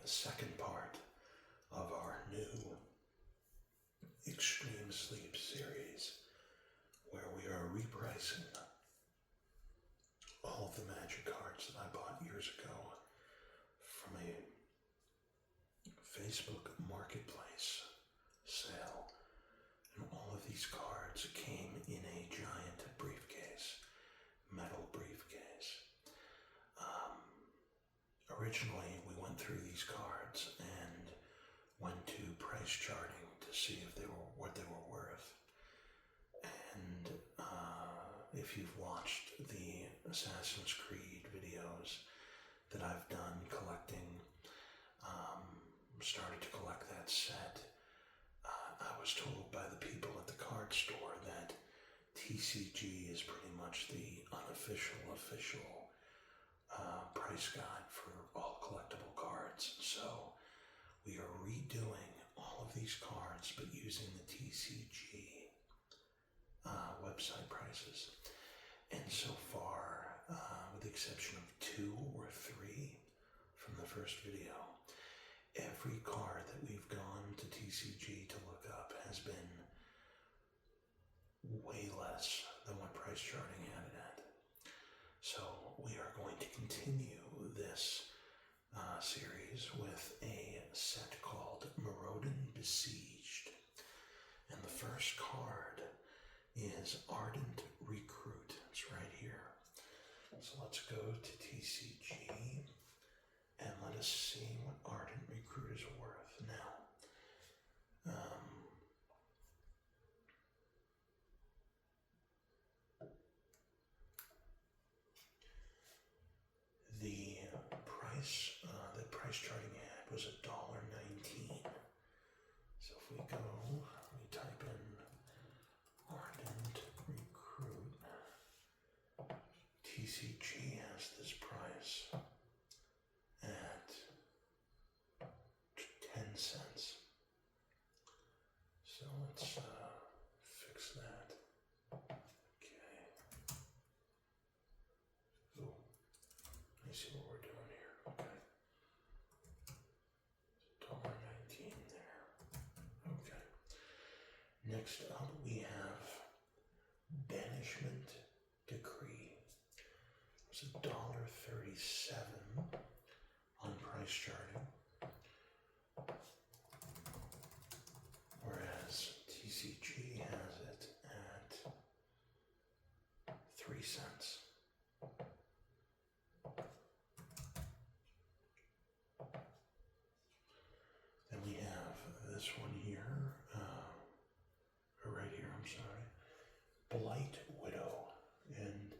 second part of our new Extreme Sleep series, where we are repricing all of the magic cards that I bought years ago from a Facebook marketplace sale. And all of these cards came in a giant briefcase, metal briefcase. Originally, we went through these cards and went to price charting to see if what they were worth. And if you've watched the Assassin's Creed videos that I've done collecting, started to collect that set, I was told by the people at the card store that TCG is pretty much the official price guide for all collectible cards. So we are redoing all of these cards, but using the TCG website prices. And so far, with the exception of 2 or 3 from the first video, every card that we've gone to TCG to look up has been way less than what price charting had it at. So we are going to continue this series with a set called Maraudin Besieged. And the first card is Ardent Recruit. It's right here. So let's go to TCG and let us see what Ardent Recruit is worth. Now, the price charting ad was $1.19. So if we go, we type in Ardent Recruit, TCG has this price at 10 cents. So let's fix that. Okay. Oh, let me see what we're doing here. Okay. $1.19 there. Okay. Next up, we have Banishment Decree. It's $1.37 on price charting, whereas TCG has it at 3 cents. Then we have this one here, or right here, I'm sorry, Blight Widow, and it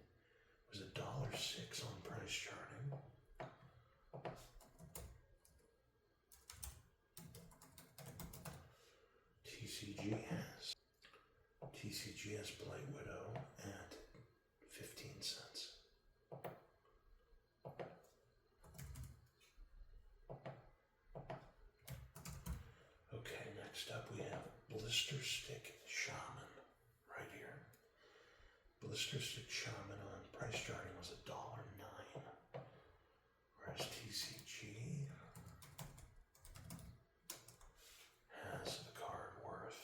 was $1.06 on price charting. TCG has Blight Widow at 15 cents. Okay, next up we have Blister Stick Shaman right here. Blister Stick Shaman on price charting was $1.09, whereas TCG has the card worth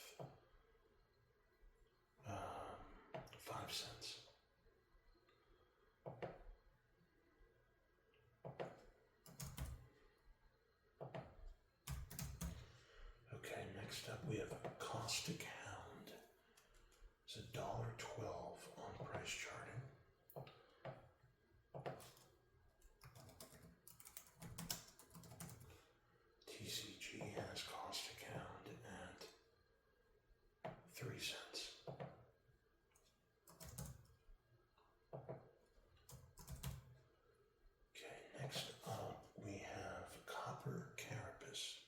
5 cents. Okay, next up we have Caustic Hound. It's $1.12 on price charting. TCG has Caustic Hound at 3 cents. Okay, next up we have Copper Carapace.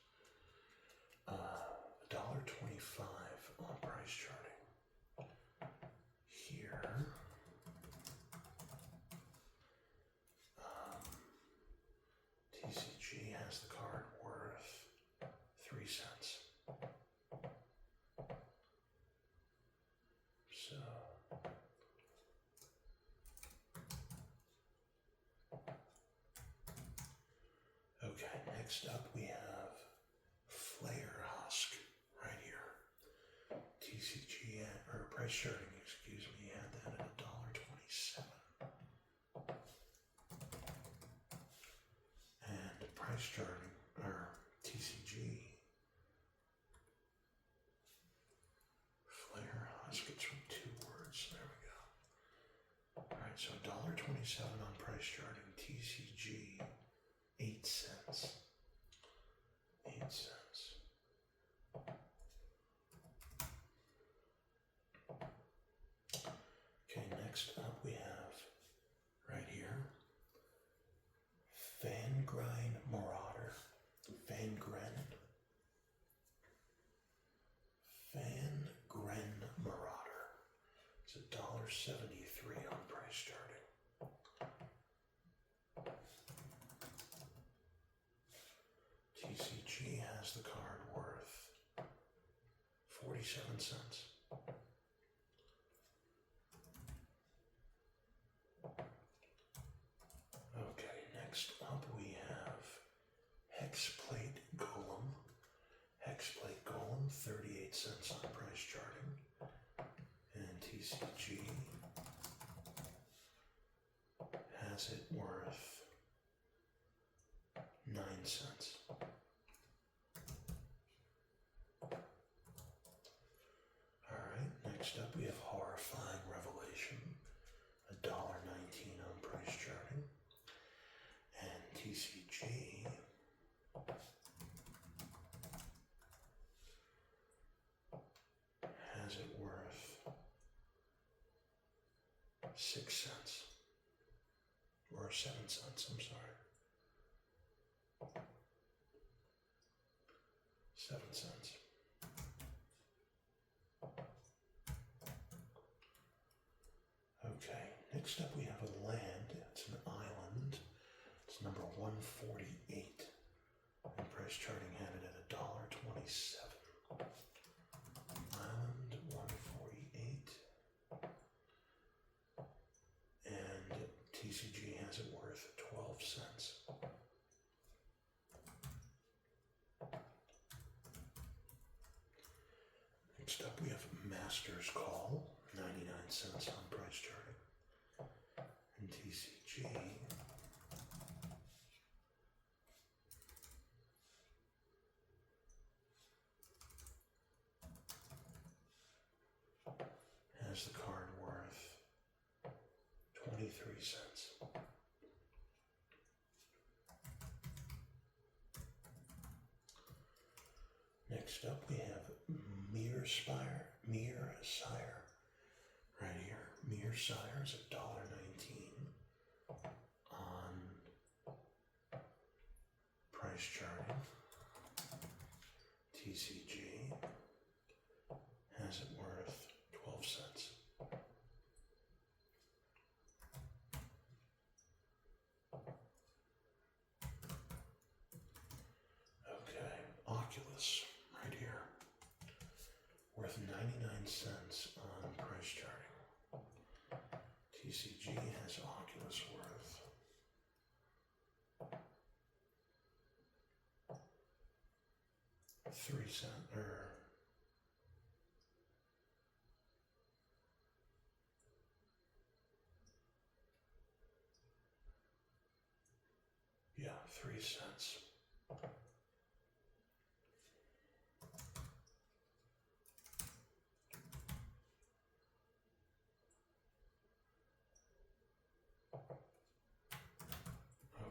$1.25 on price charting. Here, TCG has the card worth 3 cents. Next up we have Flare Husk right here. TCG or price charting, excuse me, had that at $1.27. And price charting or TCG Flare Husk, it's from two words. There we go. Alright, so $1.27 on price charting, TCG 8 cents. 8 cents. Okay, next up we have right here Fangrind Marauder. Fangrind Marauder. It's $1.73 on price charting. TCG has the card worth 47 cents. Okay, next up we have Hexplate Golem. Hexplate Golem, 38 cents on price charting. And TCG has it worth 9 cents. Alright, next up we have Horrifying Revelation, $1.19 on price charting. And TCG has it worth 6 cents. Or 7 cents, I'm sorry. 7 cents. Okay, next up we have a land. It's an island. It's number 148. And price charting had it at $1.27. Island 148. And TCG has it worth 12 cents. Next up we have Master's Call, 99 cents on price charting. And TCG has the card worth 23 cents. Next up we have Mere Sire right here. Mere Sire is $1.19 on price charting. TCG has it worth 12 cents. Okay, Oculus right here, worth 99 cents on price charting. TCG has Oculus worth 3 cents, yeah, 3 cents.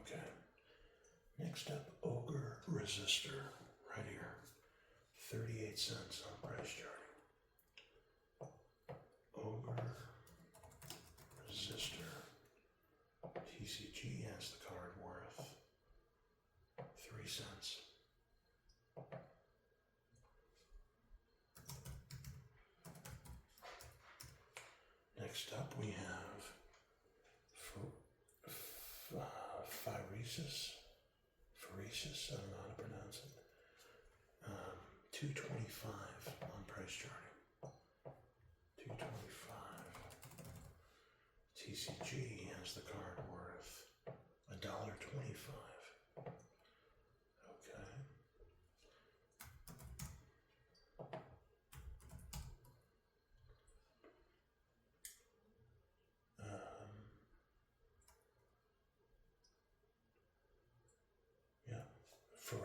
Okay. Next up, Ogre Resistor, right here. 38 cents on price charting. Ogre Resistor. TCG has the card worth 3 cents. Next up we have Pharesis, I don't know how to pronounce it. $2.25 on price charting. $2.25. TCG has the card worth $1.25.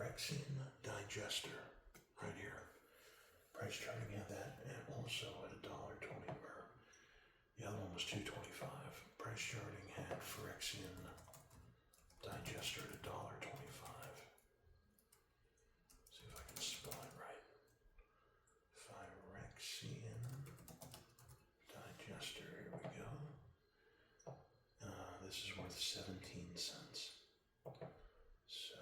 Repricing digester right here. Price charting had that, and also at $1.20. The other one was $2.25. Price charting had Phyrexian digester at $1.25. See if I can spell it right. Phyrexian digester. Here we go. This is worth 17 cents. So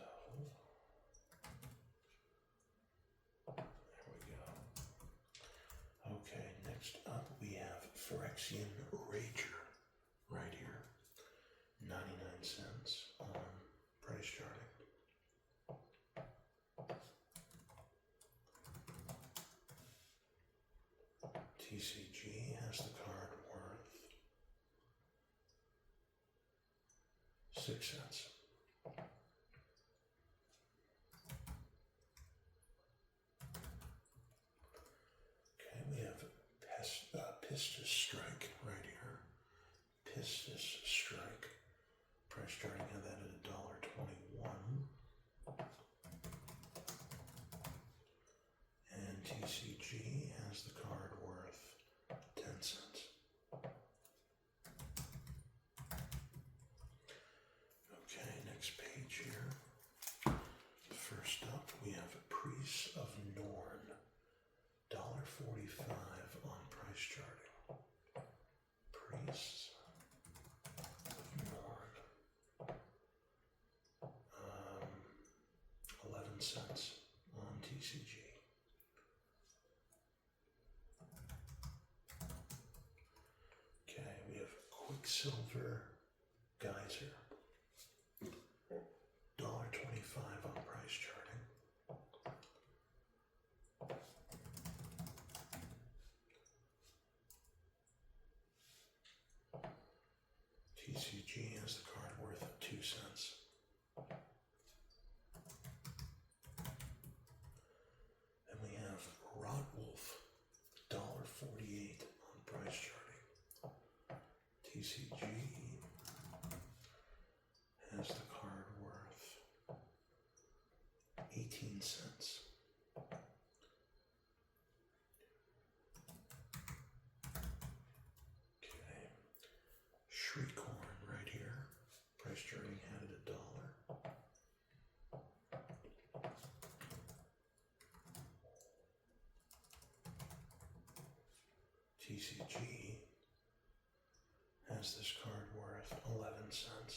there we go. Okay, next up we have Phyrexian Rager right here. 99 cents on price charting. TCG has the card worth 6 cents. Okay, we have Pistis Strike right here. Pistis Strike. Price charting had that at $1.21. And TCG has the card worth 10 cents. Okay, next page here. First up, we have Priest of Norn. $1.45 on price charting. Priest of Norn. 11 cents on TCG. Okay, we have Quicksilver Geyser. $1.25 on price charting. TCG has the card worth 2 cents. Then we have Rotwolf, $1.48 on price charting. TCG has the card worth 18 cents. Okay, Shriekhorn right here. Price charting had it $1. TCG has this card worth 11 cents.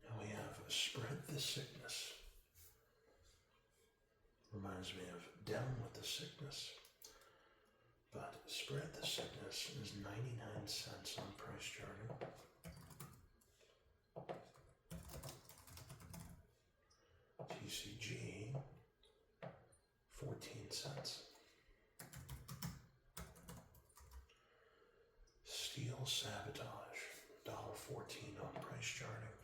Now we have Spread the Sickness. Reminds me of Down with the Sickness. But Spread the Sickness is 99 cents on price charting. TCG, 14 cents. Steel Sabotage, $1.14 on price charting.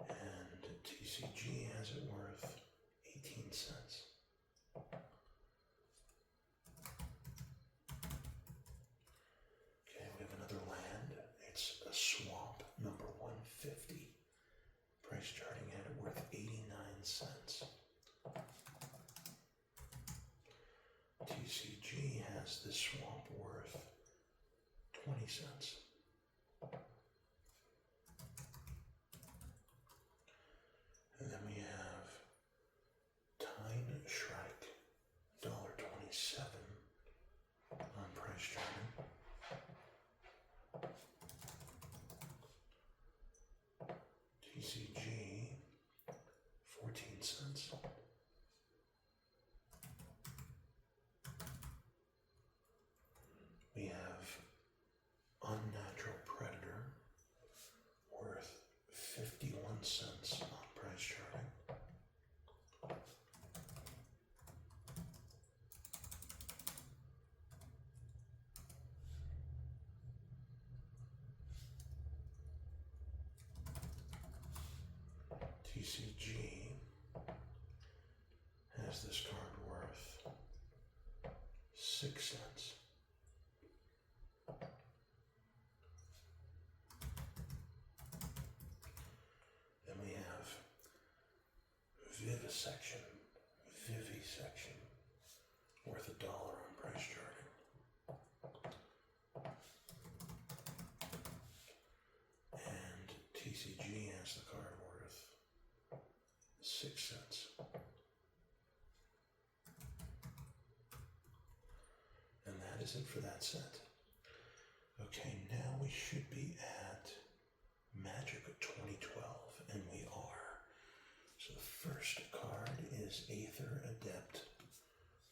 And TCG has it worth 18 cents. Okay, we have another land. It's a Swamp, number 150. Price charting had it worth 89 cents. TCG has this swamp worth 20 cents. And then we have Tyne Shrike, $1.27 on price charting. TCG, 14 cents. We have Unnatural Predator, worth 51 cents on price charting. TCG has this card worth Vivisection, Vivisection, worth $1 on price charting. And TCG has the card worth 6 cents. And that is it for that set. Okay, now we should be at Magic 2012, and we are. So the first card is Aether Adept.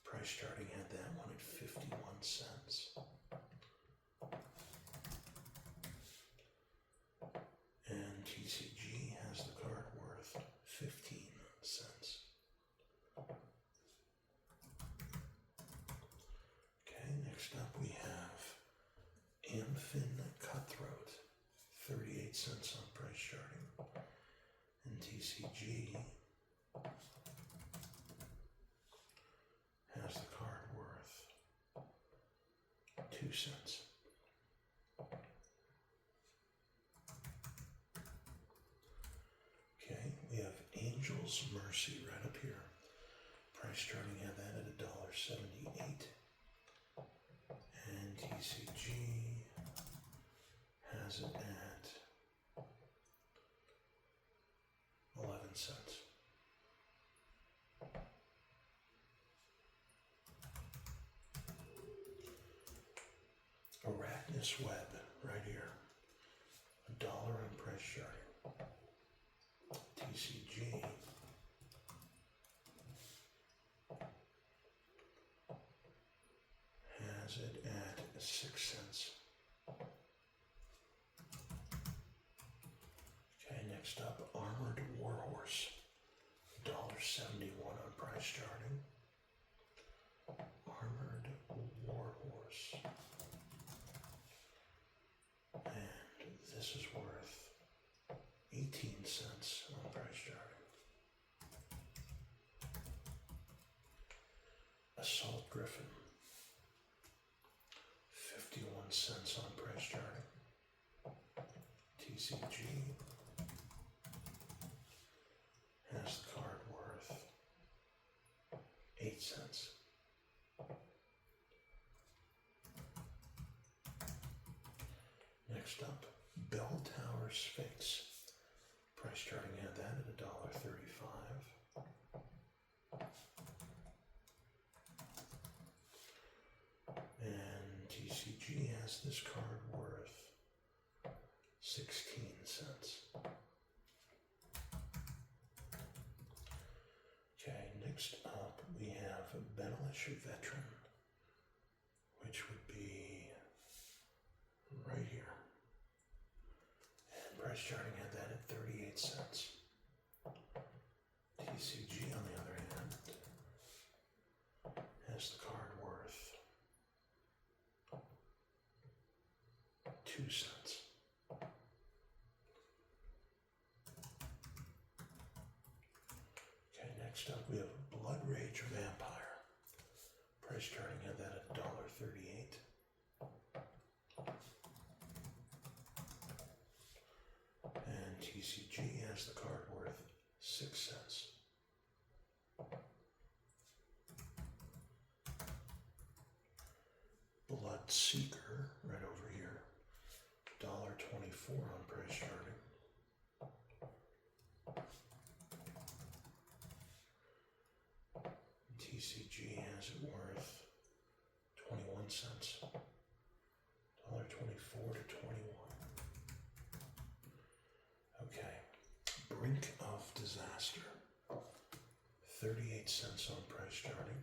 Price charting had that one at 51 cents. And TCG has the card worth 15 cents. Okay, next up we have Amphinn Cutthroat, 38 cents on price charting. And TCG has the card worth 2 cents. Okay, we have Angel's Mercy right up here. Price charting had that at $1.78. And TCG has it at 11 cents. Arachnus Web right here. $1 on price charting. TCG has it at 6 cents. Okay, next up, Armored Warhorse. $1.71 on price charting. Armored Warhorse. And this is worth 18 cents on price charting. Assault Griffin. 51 cents on price charting. TCG has the card worth 8 cents. Next up, Bell Tower Sphinx. Price charting had that at $1.35. And TCG has this card worth 16 cents. Okay, next up we have Benelish Veteran, which would be right here. And price charting had that at 38 cents. TCG, on the other hand, has the card worth 2 cents. Okay, next up we have Blood Rage Vampire. Price charting had that at $1.38. And TCG has the card worth 6 cents. Blood Seeker right over here. $1.24 on price charting. TCG has it worth 21 cents. $1.24 to 21. Okay. Brink of Disaster. 38 cents on price charting.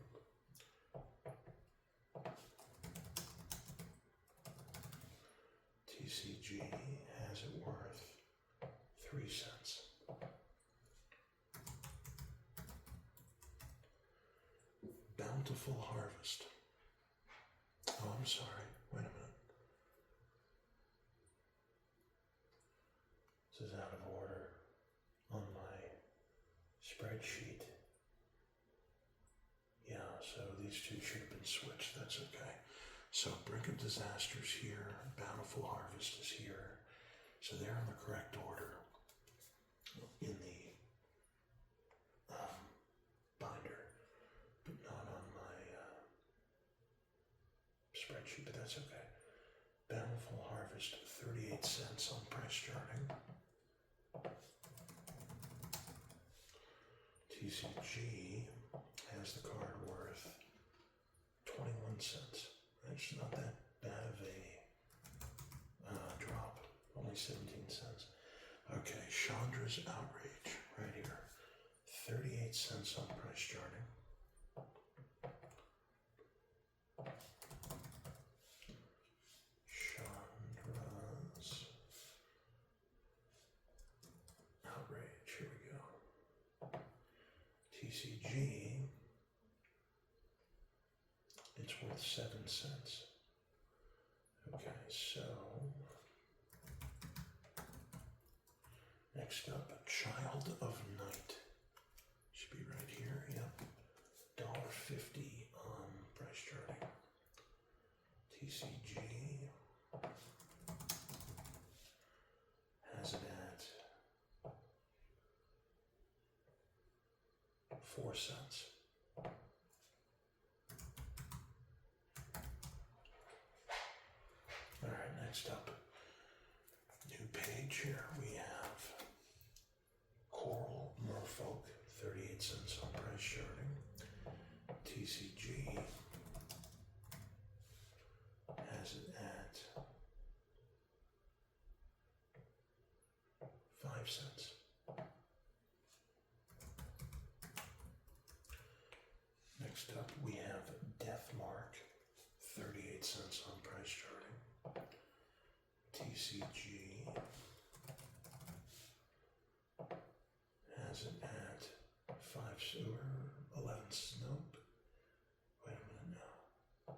TCG has it worth 3 cents. Bountiful Harvest. Oh, I'm sorry. Wait a minute. This is out of order on my spreadsheet. Yeah, so these two should have been switched. That's okay. So Brink of Disaster is here. Bountiful Harvest is here. So they're in the correct order in the spreadsheet, but that's okay. Bountiful Harvest, 38 cents on price charting. TCG has the card worth 21 cents. That's not that bad of a drop, only 17 cents. Okay, Chandra's Outrage, right here. 38 cents on price charting. Chandra's Outrage, here we go. TCG, it's worth 7 cents. Okay, so next up, Child of Night. Should be right here, yep. $1.50 on price charting. TCG has it at 4 cents. All right, next up, new page here. We have Coral Merfolk, 38 cents on price charting. TCG has it at 5 cents. Next up, we have Deathmark, 38 cents on price charting. TCG has it at 11, nope. Wait a minute now.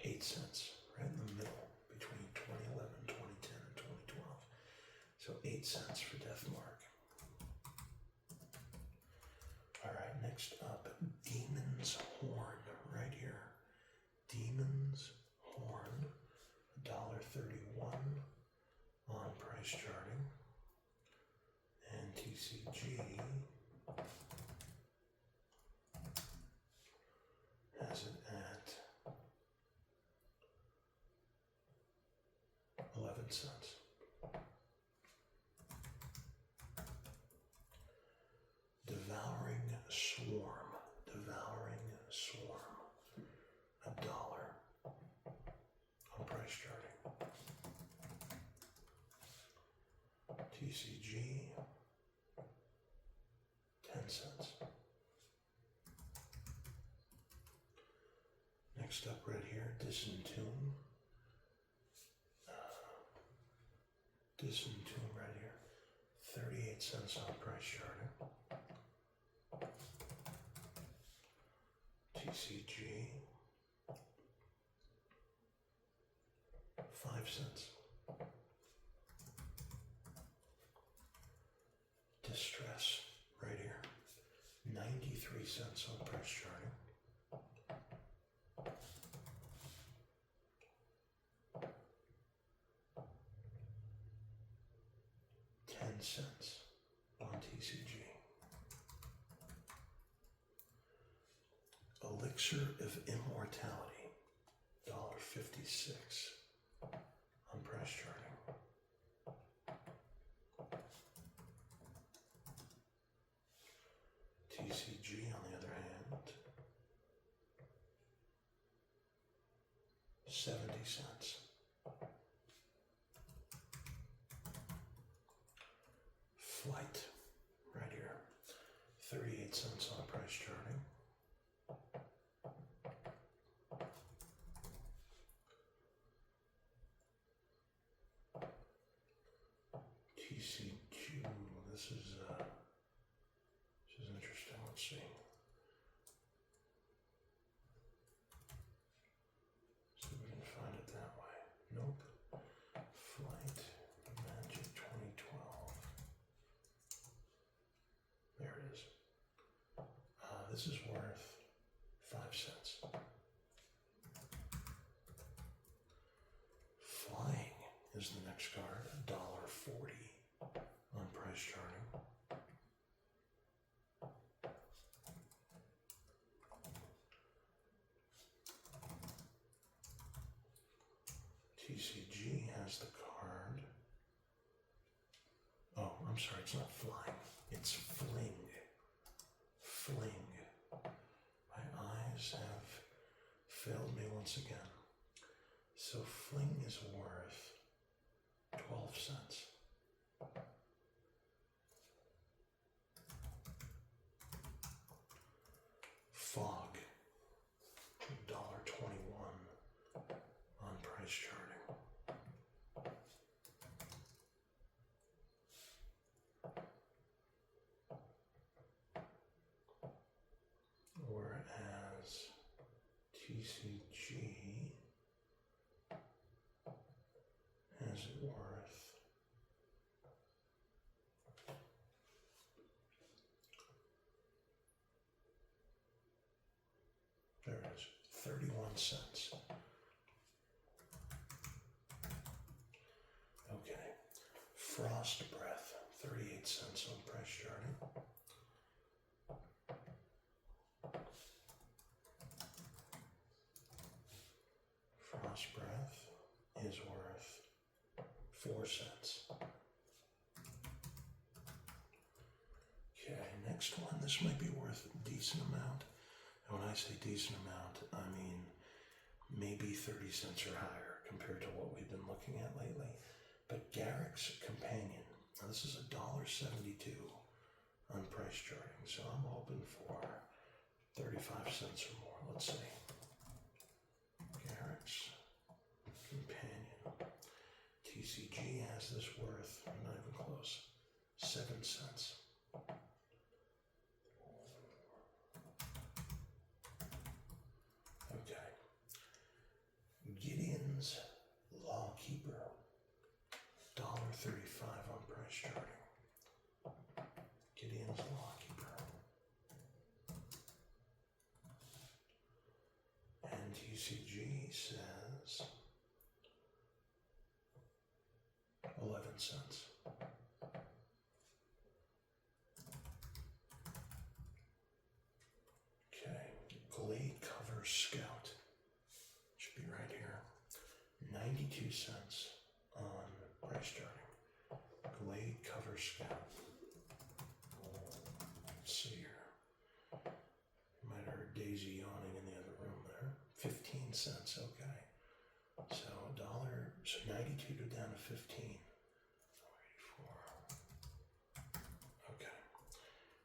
8 cents, right in the middle, between 2011, 2010, and 2012. So 8 cents for Deathmark. All right, next up, Demon's Horn, right here. Demon's Horn, $1.31 on price charting. And TCG has it at 11 cents. Devouring Swarm, $1 on price charting. TCG, 10 cents. Next up right here, Disentomb. Disentomb right here, 38 cents on price charting. TCG, 5 cents. Distress, right here, 93 cents on price charting. $0.10 on TCG. Elixir of Immortality, $1.56 on price charting. TCG, on the other hand, 70 cents. Flight, right here, 38 cents on price charting. TCG, this is interesting. Let's see. See if we can find it that way. Nope. Flight Magic 2012. There it is. This is worth 5 cents. Flying is the next card, $1.40 on price charting. TCG has the card. Oh, I'm sorry, it's not flying. It's fling. Fling. My eyes have failed me once again. So fling is worth 12 cents. Fog, $1.21 on price charting. Whereas TCG has it worth there it is, 31 cents. Okay. Frost Breath, 38 cents on price charting. Frost Breath is worth 4 cents. Okay, next one. This might be worth a decent amount. And when I say decent amount, I mean maybe 30 cents or higher compared to what we've been looking at lately. But Garrick's Companion, now this is $1.72 on price charting, so I'm hoping for 35 cents or more. Let's see. Garrick's Companion. TCG has this worth, not even close, 7 cents. Okay. Gideon's Lawkeeper, $1.35 on price charting. Gideon's Lawkeeper. And TCG says 11 cents. Okay, Glade Cover Scout should be right here. 92 cents on price charting. Glade Cover Scout. Let's see here. You might have heard Daisy yawning in the other room there. 15 cents, okay. So so 92 to down to 15. 84. Okay.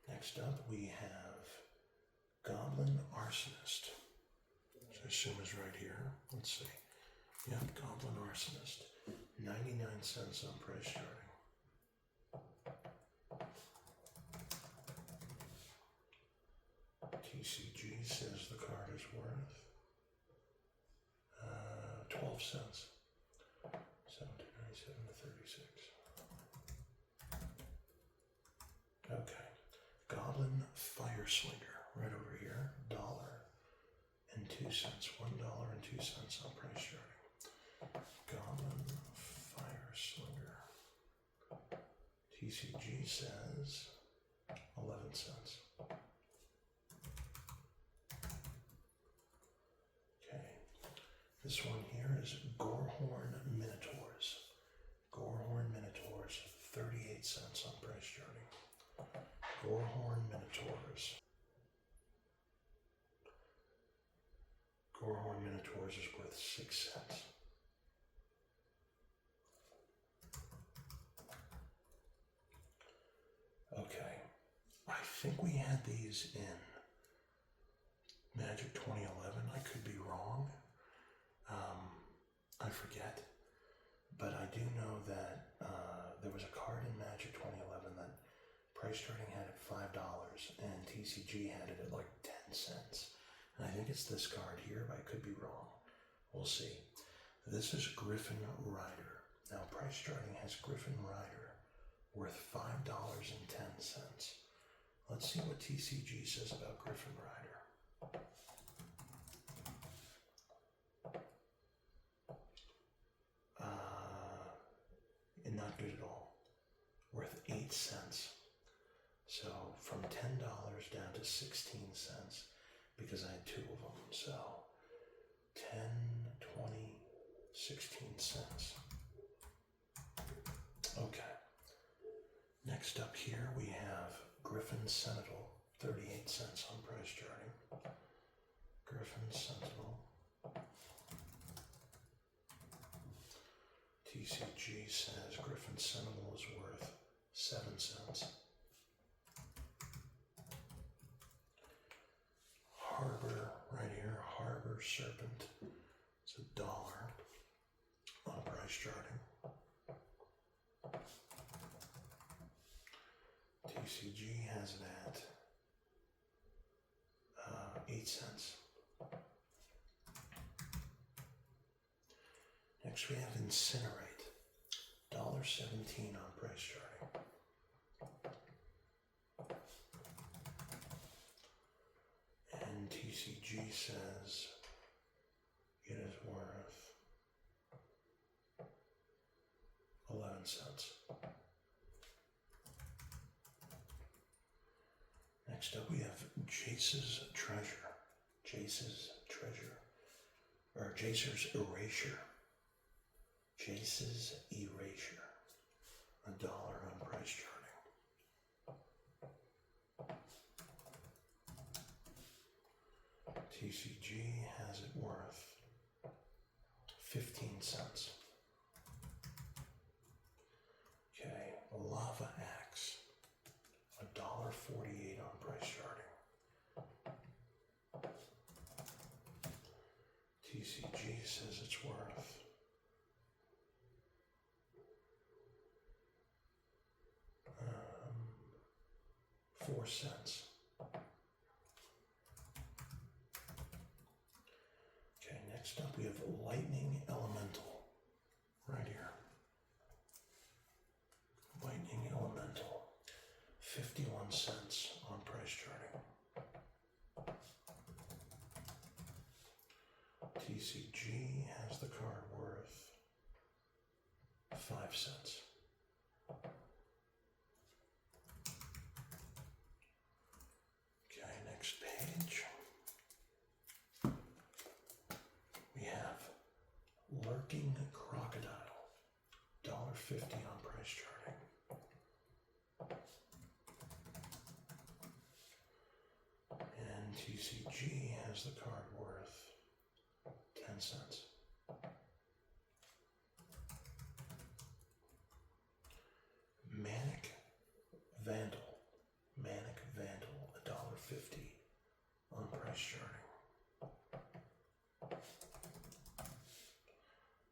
Next up we have Goblin Arsonist, which I assume is right here. Let's see. Yep, Goblin Arsonist. 99 cents on price charting. TCG says the card is worth 12 cents. 17.97 to 36. Okay. Goblin Fire Slinger, right over here. $1.02. $1.02 on price charting. Goblin Fire Slinger. TCG says 11 cents. Okay. This one here is Gorehorn Minotaurs. Gorehorn Minotaurs, 38 cents on price charting. Gorehorn Minotaurs. Gorehorn Minotaurs is worth 6 cents. Okay, I think we had these in Magic 2011. I could be wrong. I forget. But I do know that there was a card in Magic 2011 that price charting had at $5 and TCG had it at like 10 cents. And I think it's this card here, but I could be wrong. We'll see. This is Griffin Rider. Now price charting has Griffin Rider worth $5.10. Let's see what TCG says about Griffin Rider. Not good at all. Worth 8 cents. So from $10 down to 16 cents because I had 2 of them. So 10, 20, 16 cents. Okay. Next up here we have Griffin Sentinel, 38 cents on price charting. Griffin Sentinel. TCG says Griffin Sentinel is worth 7 cents. Harbor, right here, Harbor Serpent, it's $1 on price charting. TCG has it at 8 cents. Next we have Incinerate, $1.17 on price charting. And TCG says it is worth 11 cents. Next up we have Jace's Treasure. Jace's Treasure. Or Jacer's Erasure. Jace's Erasure. $1 on price charting. TCG has it worth 15 cents. Okay, Lava Axe, $1.48 on price charting. TCG says it's worth 4 cents. Okay, next up we have Lightning Elemental, right here. Lightning Elemental, 51 cents on price charting. TCG has the card worth 5 cents. Okay, next page. We have Lurking Crocodile, $1.50 on price charting. And TCG has the card worth 10 cents. Manic Vandal, $1.50 on price charting.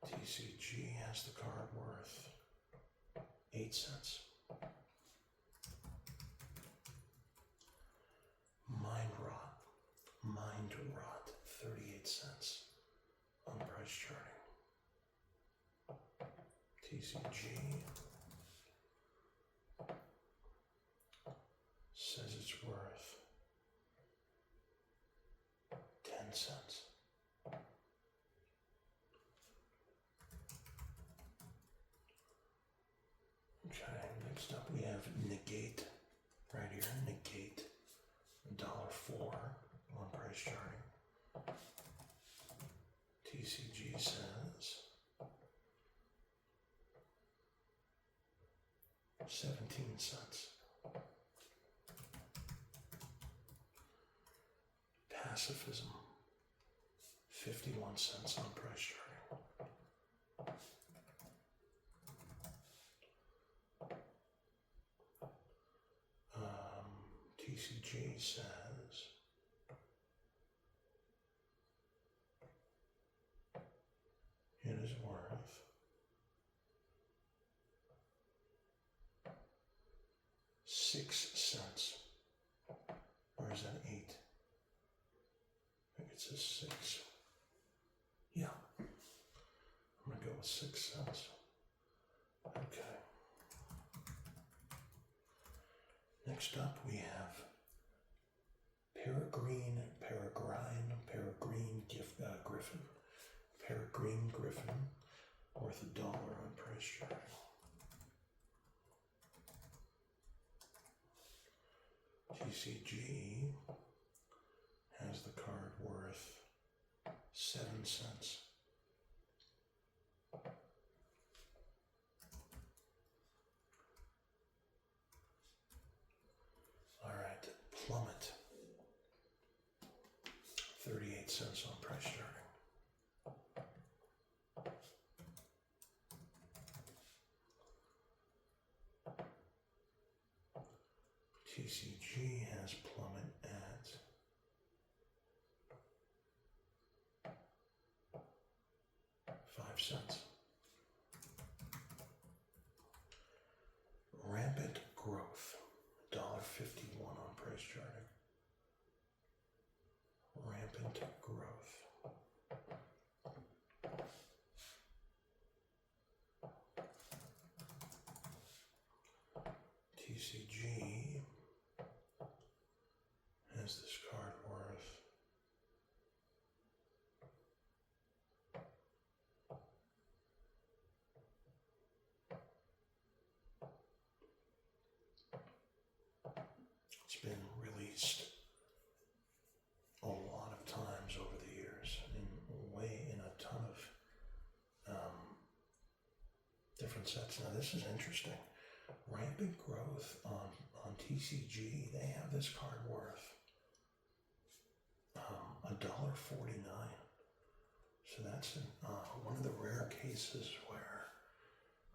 TCG has the card worth 8 cents. Mind Rot, 38 cents on price charting. TCG says it's worth 10 cents. Okay, next up we have Negate, right here, Negate, $1.04 on price charting. TCG says 17 cents. Pacifism, 51 cents on price charting. TCG says it is worth 6 cents. Or is that 8? I think it says 6. Yeah. I'm going to go with 6 cents. Okay. Next up we have Peregrine Griffin. Peregrine Griffin, worth $1 on price charting. TCG has the card worth 7 cents. TCG has plummet at 5 cents. Rampant growth, $1.51 on price charting. Rampant growth. TCG has this card worth it's been released a lot of times over the years in a ton of different sets. Now this is interesting. Rampant growth on TCG, they have this card worth $1.49. So that's one of the rare cases where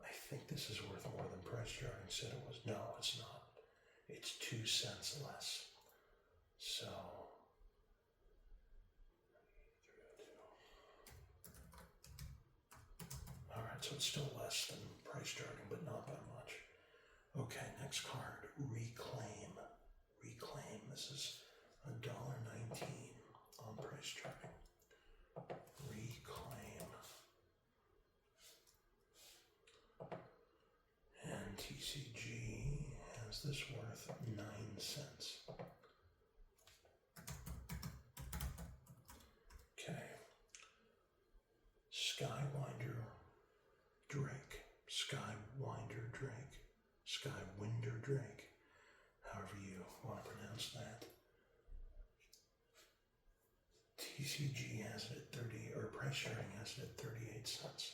I think this is worth more than price charting said it was. No, it's not. It's 2 cents less. So all right, so it's still less than price charting, but not by much. Okay, next card, Reclaim. Reclaim, this is $1.19 on price charting. Reclaim. And TCG has this worth 9 cents. Okay. Skywinder Drake. Skywinder Drake. Skywinder Drake. However you want to pronounce that. TCG has it at 30, or price charting has it at 38 cents.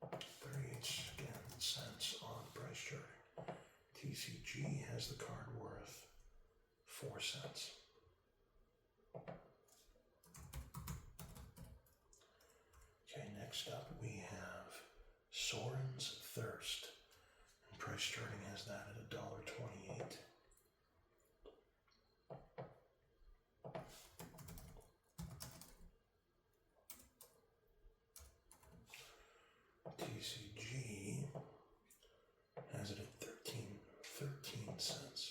38 cents on price charting. TCG has the card worth 4 cents. Okay, next up we have Soren's Thirst. And price charting has that at $1.28. TCG has it at 13 cents.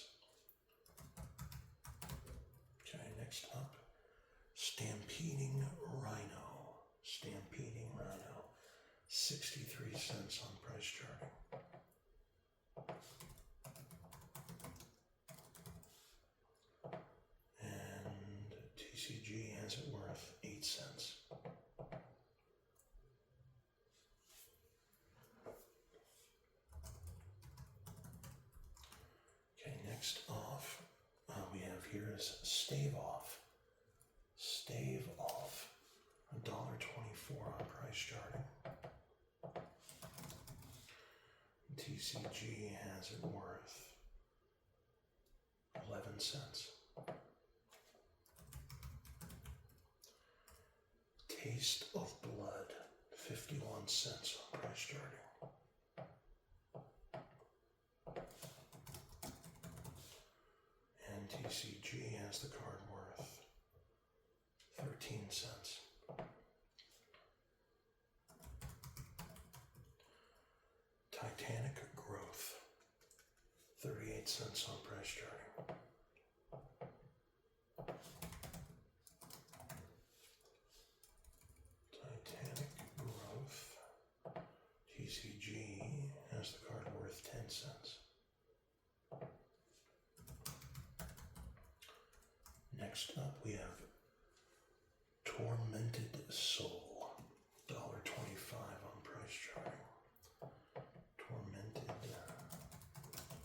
Okay, next up, Stampeding Rhino. Stampeding Rhino, 63 cents on price charting. And TCG has it worth 8 cents. Next off, we have here is Stave Off. Stave Off, $1.24 on price charting. TCG has it worth 11 cents. Taste of Blood, 51 cents on price charting. TCG has the card worth 13 cents. Titanic Growth, 38 cents on price charting. Titanic Growth, TCG has the card worth 10 cents. Next up, we have Tormented Soul, $1.25 on price charting. Tormented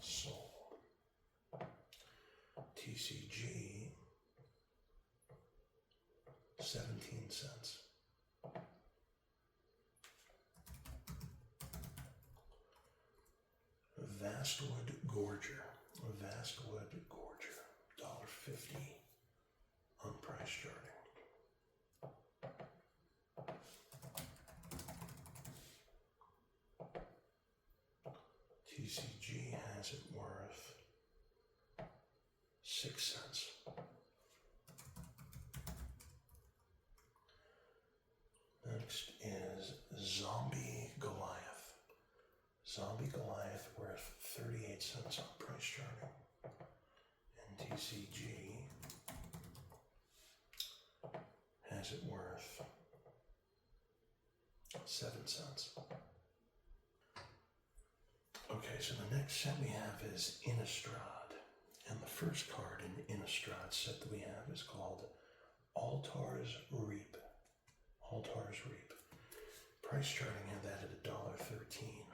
Soul. TCG, 17 cents. Vastwood Gorger, Vastwood Gorger, $1.50 on price charting. TCG has it worth 6 cents. Next is Zombie Goliath. Zombie Goliath worth 38 cents on price charting. And TCG has it worth 7 cents. Okay, so the next set we have is Innistrad. And the first card in the Innistrad set that we have is called Altar's Reap. Altar's Reap. Price charting had that at $1.13.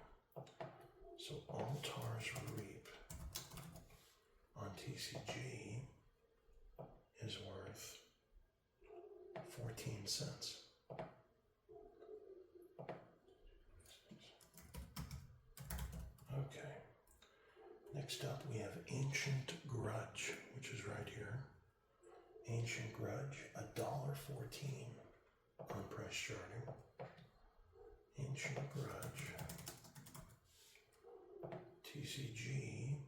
So Altar's Reap on TCG is worth 14 cents. Okay. Next up we have Ancient Grudge, which is right here. Ancient Grudge, $1.14 on price charting. Ancient Grudge. TCG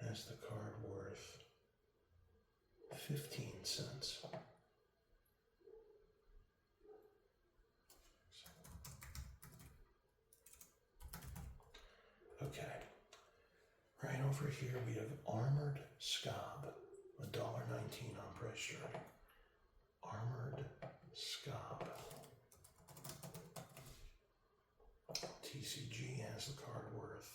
has the card worth 15 cents. Okay. Right over here we have Armored Scab, $1.19 on price charting. Armored Scab. TCG has the card worth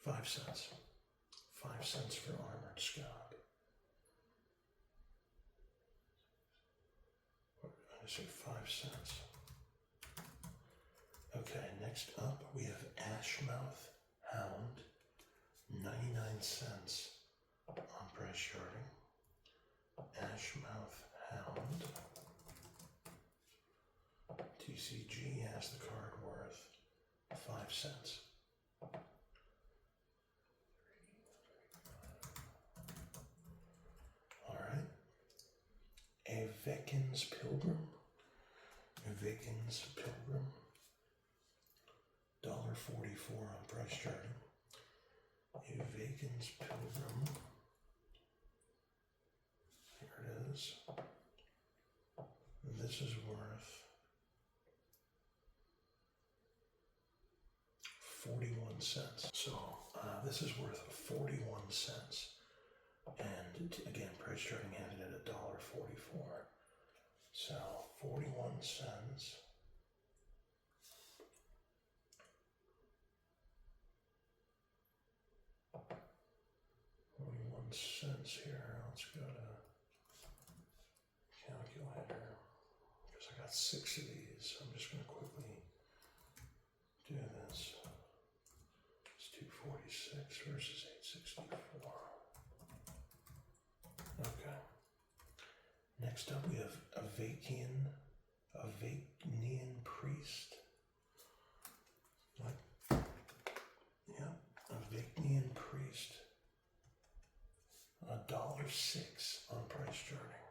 5 cents. 5 cents for Armored Scab. I say 5 cents. Okay, next up we have Ashmouth Hound, 99 cents on price charting. Ashmouth Hound. TCG has the card worth 5 cents. Alright. A Vekins Pilgrim. A Vekins Pilgrim. $1.44 on price charting. A Vekins Pilgrim. Here it is. This is worth 41 cents. So this is worth 41 cents. And again, price charting had it at $1.44. So 41 cents. 41 cents here. Let's go to calculator because I got 6 of these. I'm just going to quickly do this. It's 246 versus 864. Okay. Next up we have a Vakian Priest. What? Yeah, a Vakian Priest. $1.06 on price charting.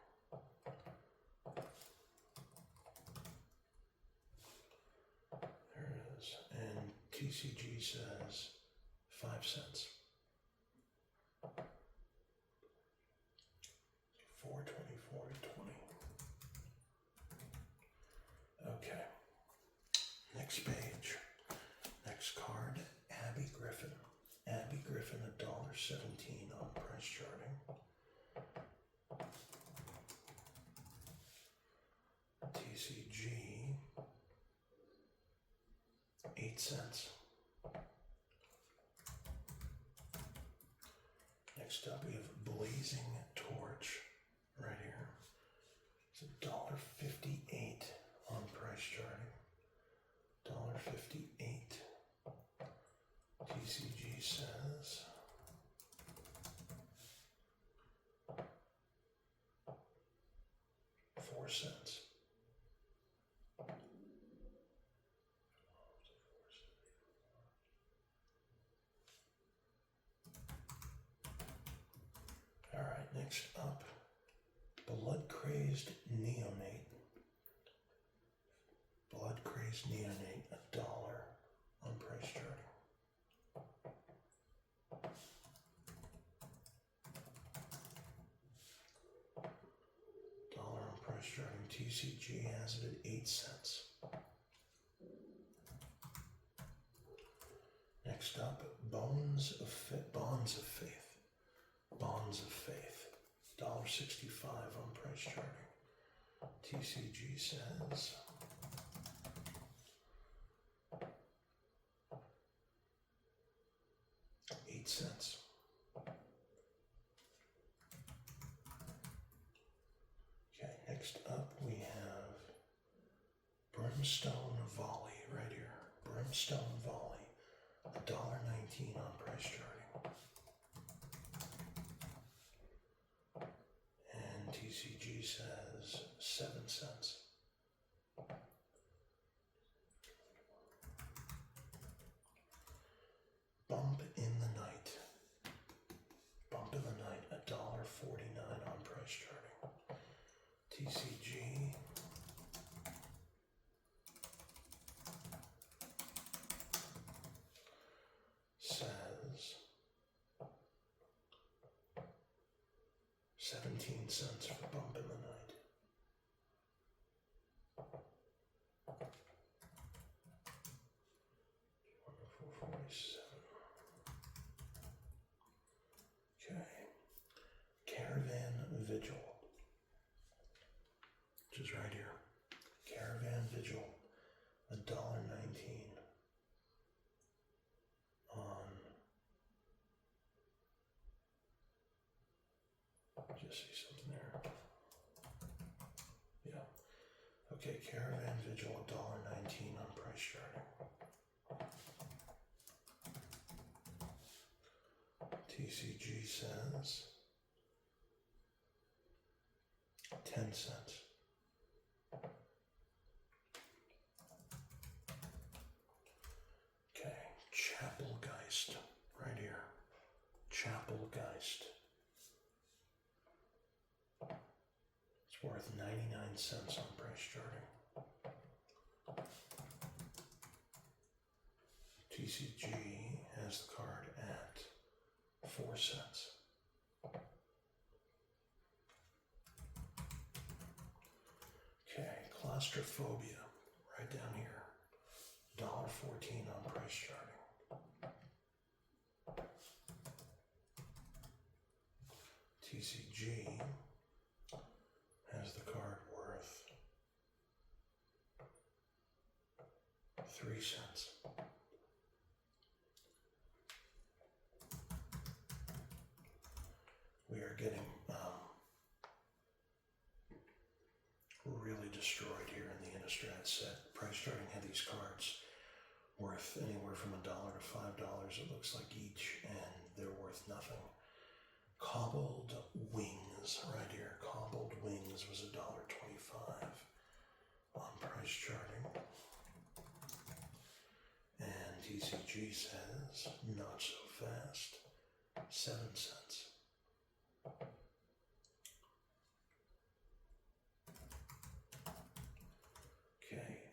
There it is. And TCG says 5 cents. 424.20. Okay. Next page. Next card. Abby Griffin. Abby Griffin, $1.17 on price charting. TCG, 8 cents. Next up we have Blazing Torch right here. It's $1.58 on price charting. $1.58. TCG says 4 cents. All right, next up, Blood Crazed Neonate. Blood Crazed Neonate, $1 on price charting. TCG has it at 8 cents. Next up, Bonds of Faith. $1.65 on price charting. TCG says $0.08. Okay, next up we have Brimstone Volley right here. Brimstone Volley, $1.19 on price charting. And TCG says 7 cents. Bump in the Night. Bump in the Night, $1.49 on price charting. TCG says 17 cents for Bump in the Night. Okay. Caravan Vigil, which is right here. Caravan Vigil, $1.19 on. Just see something there. Yeah. Okay, Caravan Vigil, $1.19 on price charting. TCG says 10 cents. Okay, Chapelgeist, right here. Chapelgeist. It's worth 99 cents on price charting. TCG has the card at 4 cents. Okay, Claustrophobia, right down here. $1.14 on price charting. TCG has the card worth 3 cents. We are getting really destroyed here in the Innistrad set. Price charting had these cards worth anywhere from $1 to $5, it looks like each, and they're worth nothing. Cobbled Wings, right here. Cobbled Wings was $1.25 on price charting. And TCG says, not so fast, 7 cents. Okay,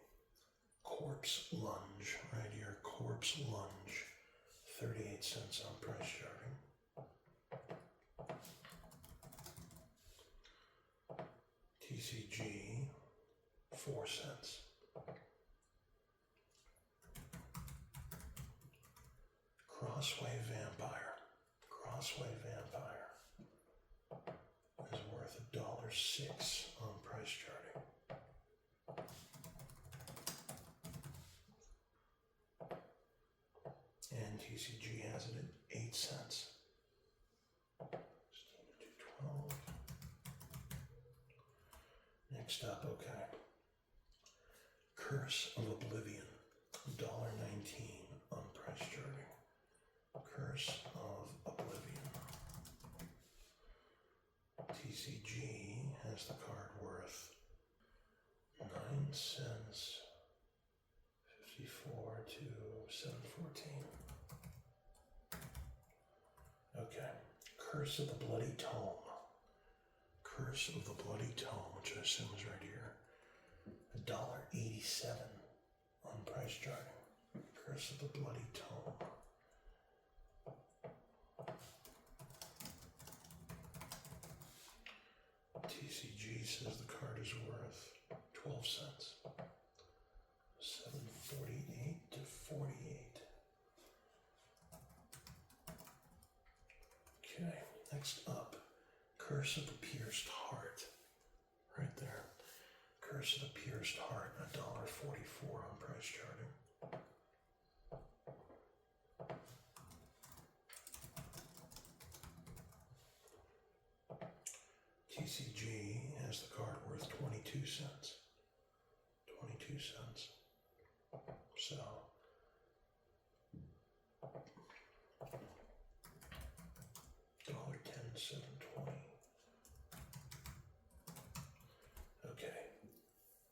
Corpse Lunge, right here. Corpse Lunge, 38 cents on price charting. TCG, 4 cents. Crossway Vampire. Crossway Vampire is worth $1.06 on price charting. And TCG has it at 8 cents. 12. Next up, okay. Curse of Oblivion, $1.19 on price charting. Curse of Oblivion. TCG has the card worth 9 cents, 54 to 714. Okay, Curse of the Bloody Tome. Curse of the Bloody Tome, which I assume is right here. $1.87 on price charting. Curse of the Bloody Tome. TCG says the card is worth 12 cents. 748 to 48. Okay, next up, Curse of the Pierced Heart. Right there. Curse of the Pierced Heart, $1.44 on price charting. TCG has the card worth 22 cents. 22 cents. So, $1.10, $7.20. Okay.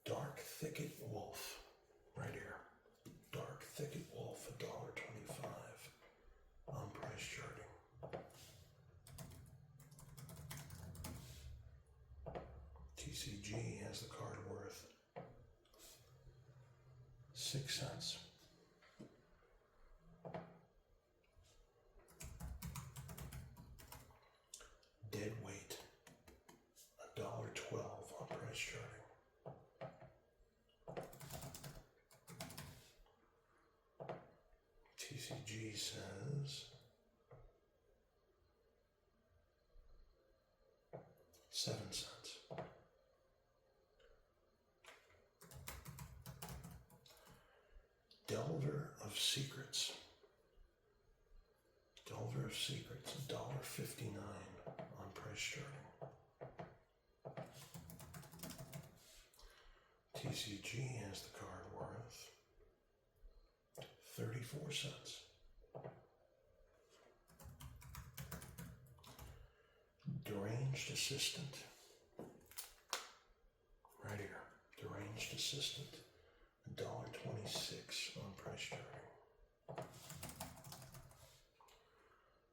Dark Thicket Wolf. Right here. Dark Thicket Wolf, $1.25 on price charting. TCG has the card worth 6 cents. Dead Weight, $1.12 on price charting. TCG says 7 cents. Delver of Secrets. Delver of Secrets, $1.59 on price charting. TCG has the card worth 34 cents. Deranged Assistant. Right here. Deranged Assistant. $1.26 on price charting.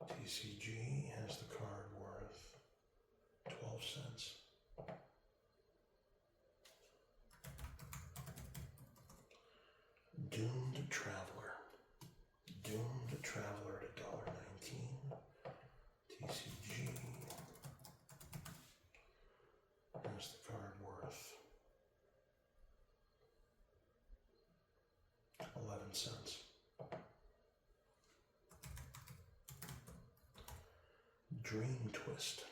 TCG has the card worth 12 cents. Doomed Traveler. Doomed Traveler at $1.19. TCG has the card worth 11 cents. Dream Twist,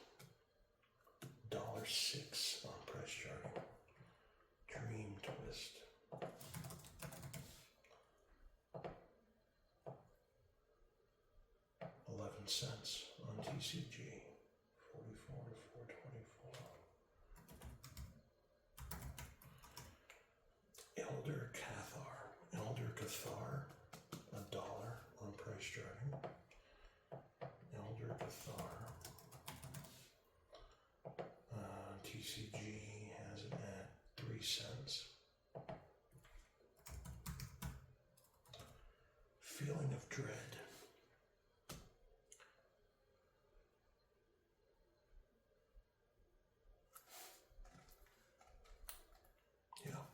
$1.06 on price charting. Dream Twist. $0.11 on TCG. 44 to 424. Elder Cathar, $1 on price charting. Elder Cathar. TCG has it at 3 cents. Feeling of Dread. Yeah.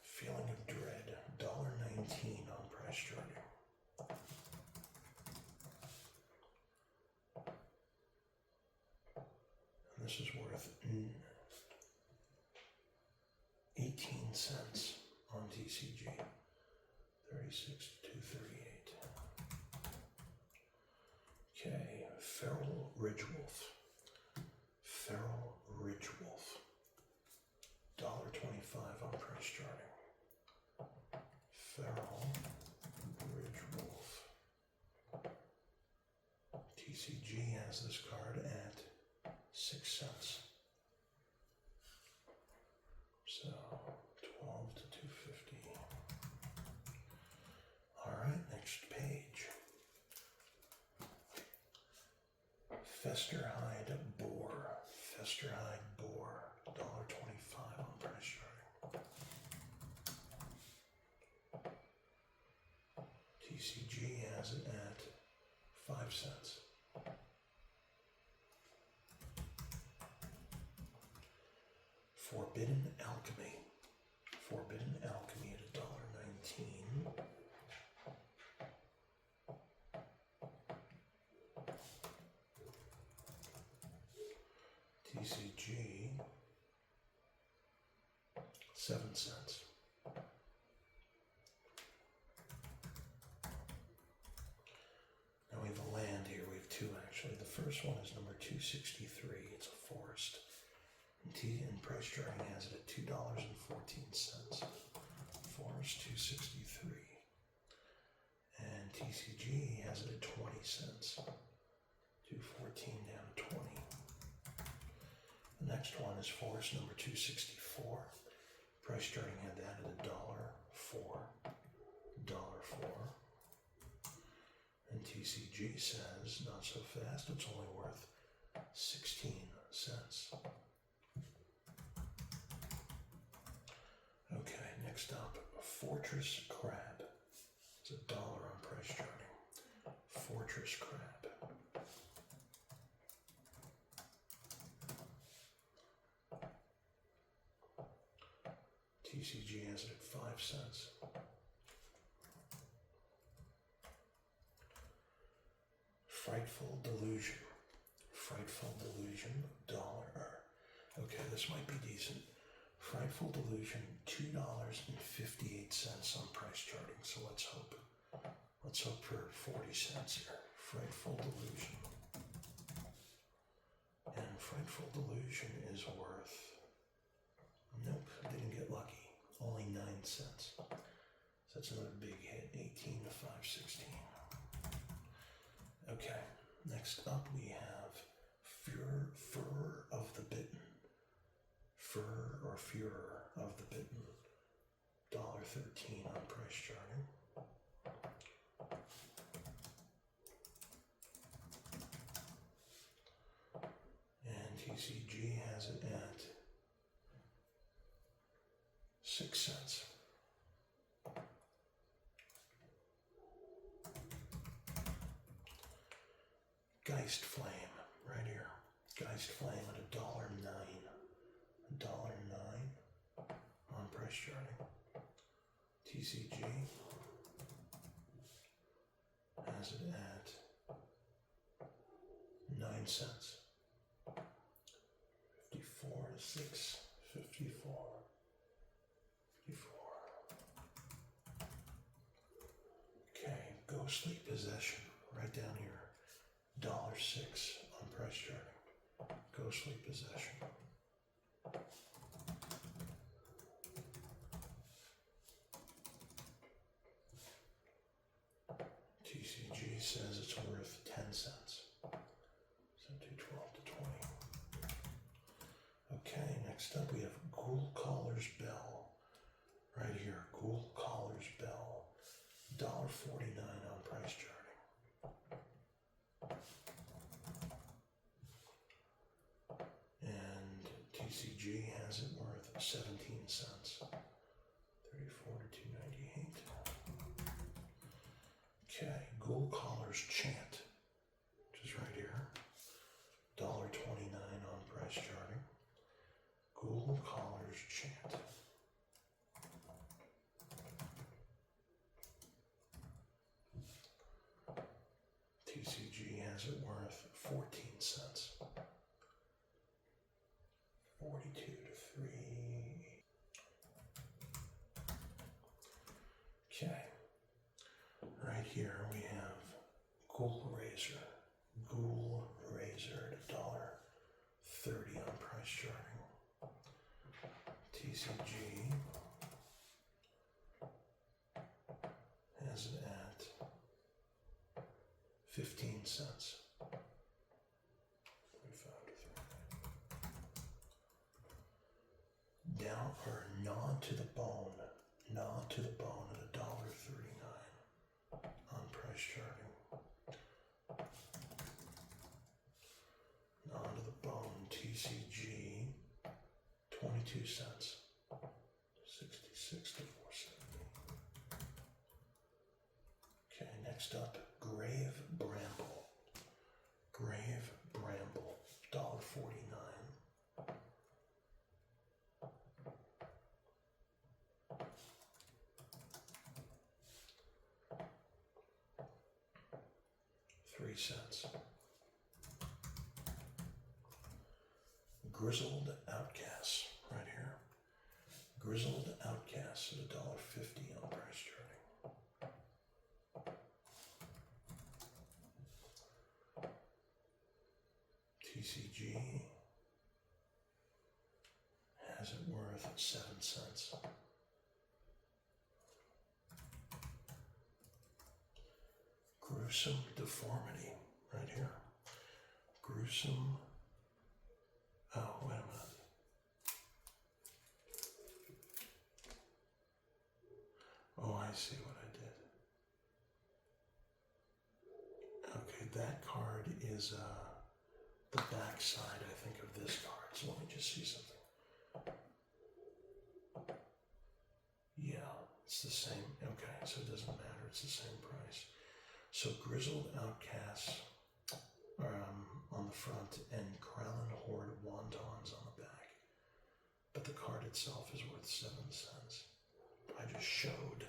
Feeling of Dread, $1.19 on price charting. And this is worth 18 cents on TCG. 36 to 238. Okay, Feral Ridgewolf. Feral Ridgewolf. $1.25 on price charting. Feral Ridgewolf. TCG has this card at 6 cents. So 12 to 250. All right, next page. Festerhide Boar. Festerhide Boar, $1.25 on price charting. TCG has it at 5 cents. Forbidden Alchemy. Forbidden Alchemy at $1.19. TCG 7 cents. Now we have a land here. We have two actually. The first one is number 263. It's a forest. And price charting has it at $2.14. Forest 263. And TCG has it at 20 cents. 214 down to 20. The next one is forest number 264. Price charting had that at $1.04. And TCG says, not so fast, it's only worth 16 cents. Okay, next up, Fortress Crab. It's $1 on price charting. Fortress Crab. TCG has it at 5 cents. Frightful Delusion. Frightful Delusion, $1. Okay, this might be decent. Frightful Delusion, $2.58 on price charting. So let's hope for 40 cents here. Frightful Delusion. And Frightful Delusion is worth, nope, didn't get lucky. Only 9 cents. So that's another big hit, 18 to 516. Okay, next up we have Fur of the Bitten. Fur or Furor of the Bitten. $1.13 on price charting. And TCG has it at 6 cents. Geist Flame, right here. Geist Flame at $1.09. $1.09 on price charting. TCG has it at 9 cents. 54 to 6, 54. 54. Okay, Ghostly Possession, right down here. $1.06 on price charting. Ghostly Possession. TCG says it's worth 10 cents. So 212 to 20. Okay, next up we have Ghoul Caller's Bell. Right here, Ghoul Caller's Bell. $1.49 on price charting. And TCG has it worth 17 cents. 34 to 298. Okay, Ghoul Caller's Chant, which is right here. $1.29 on price charting. Ghoul Caller's Chant. TCG has it worth 14 cents. 42 to 3. Okay. Right here we have Ghoul Razor. Ghoul Razor at $1.30 on price charting. TCG has it at 15 cents. 45 to 3. Down or Gnaw to the Bone. Gnaw to the Bone at $1.39 on price charting. Gnaw to the Bone, TCG, 22 cents. 66 to 470. Okay, next up, Grave Bramble. Grave Bramble, $1.49. $0.03. Grizzled Outcasts, right here. Grizzled Outcasts at $1.50 on price charting. TCG has it worth 7 cents. Gruesome Deformity, right here. Gruesome. Oh, wait a minute. Oh, I see what I did. Okay, that card is the back side, I think, of this card. So let me just see something. Yeah, it's the same. Okay, so it doesn't matter. It's the same price. So Grizzled Outcasts on the front and Kralin Horde Wontons on the back. But the card itself is worth 7 cents. I just showed